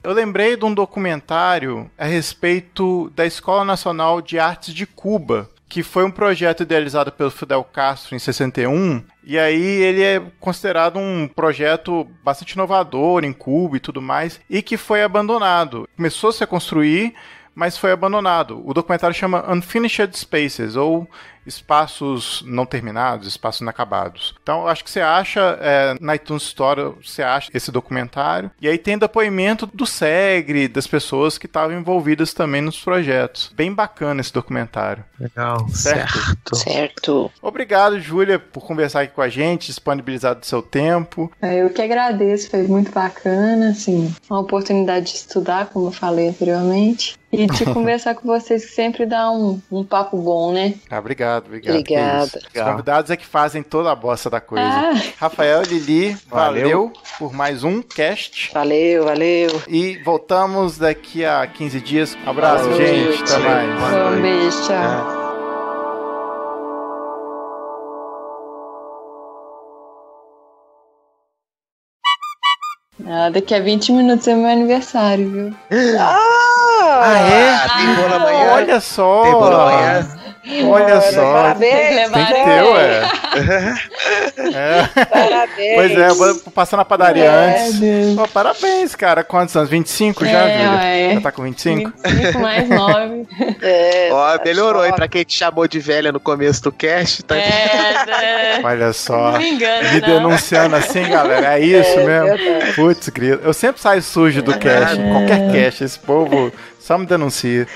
Eu lembrei de um documentário a respeito da Escola Nacional de Artes de Cuba, que foi um projeto idealizado pelo Fidel Castro em 61, e aí ele é considerado um projeto bastante inovador em Cuba e tudo mais, e que foi abandonado. Começou-se a construir, mas foi abandonado. O documentário chama Unfinished Spaces, ou espaços não terminados, espaços inacabados. Então, acho que você acha, na iTunes Store, você acha esse documentário. E aí tem depoimento do SEGRE, das pessoas que estavam envolvidas também nos projetos. Bem bacana esse documentário.
Legal,
certo.
Obrigado, Júlia, por conversar aqui com a gente, disponibilizar do seu tempo.
Eu que agradeço, foi muito bacana, assim, uma oportunidade de estudar, como eu falei anteriormente. E de conversar com vocês, que sempre dá um papo bom, né?
Obrigada.
Obrigada.
Os convidados é que fazem toda a bosta da coisa. Rafael, Lili, valeu por mais um cast.
Valeu.
E voltamos daqui a 15 dias. Um abraço, gente. Até mais.
Um beijo, tchau. Daqui a 20 minutos é meu aniversário, viu?
Tem bolo amanhã?
Olha só!
Tem bolo amanhã?
Olha só!
Parabéns!
Tem que ter,
Parabéns!
Pois vou passar na padaria antes. Pô, parabéns, cara. Quantos anos? 25 já, Júlia? Já tá com 25?
25 mais 9.
Melhorou, hein? Pra quem te chamou de velha no começo do cast, tá
Olha só.
Não me engano,
me denunciando assim, galera. É isso mesmo? Putz, grito. Eu sempre saio sujo do cast. Qualquer cast. Esse povo só me denuncia.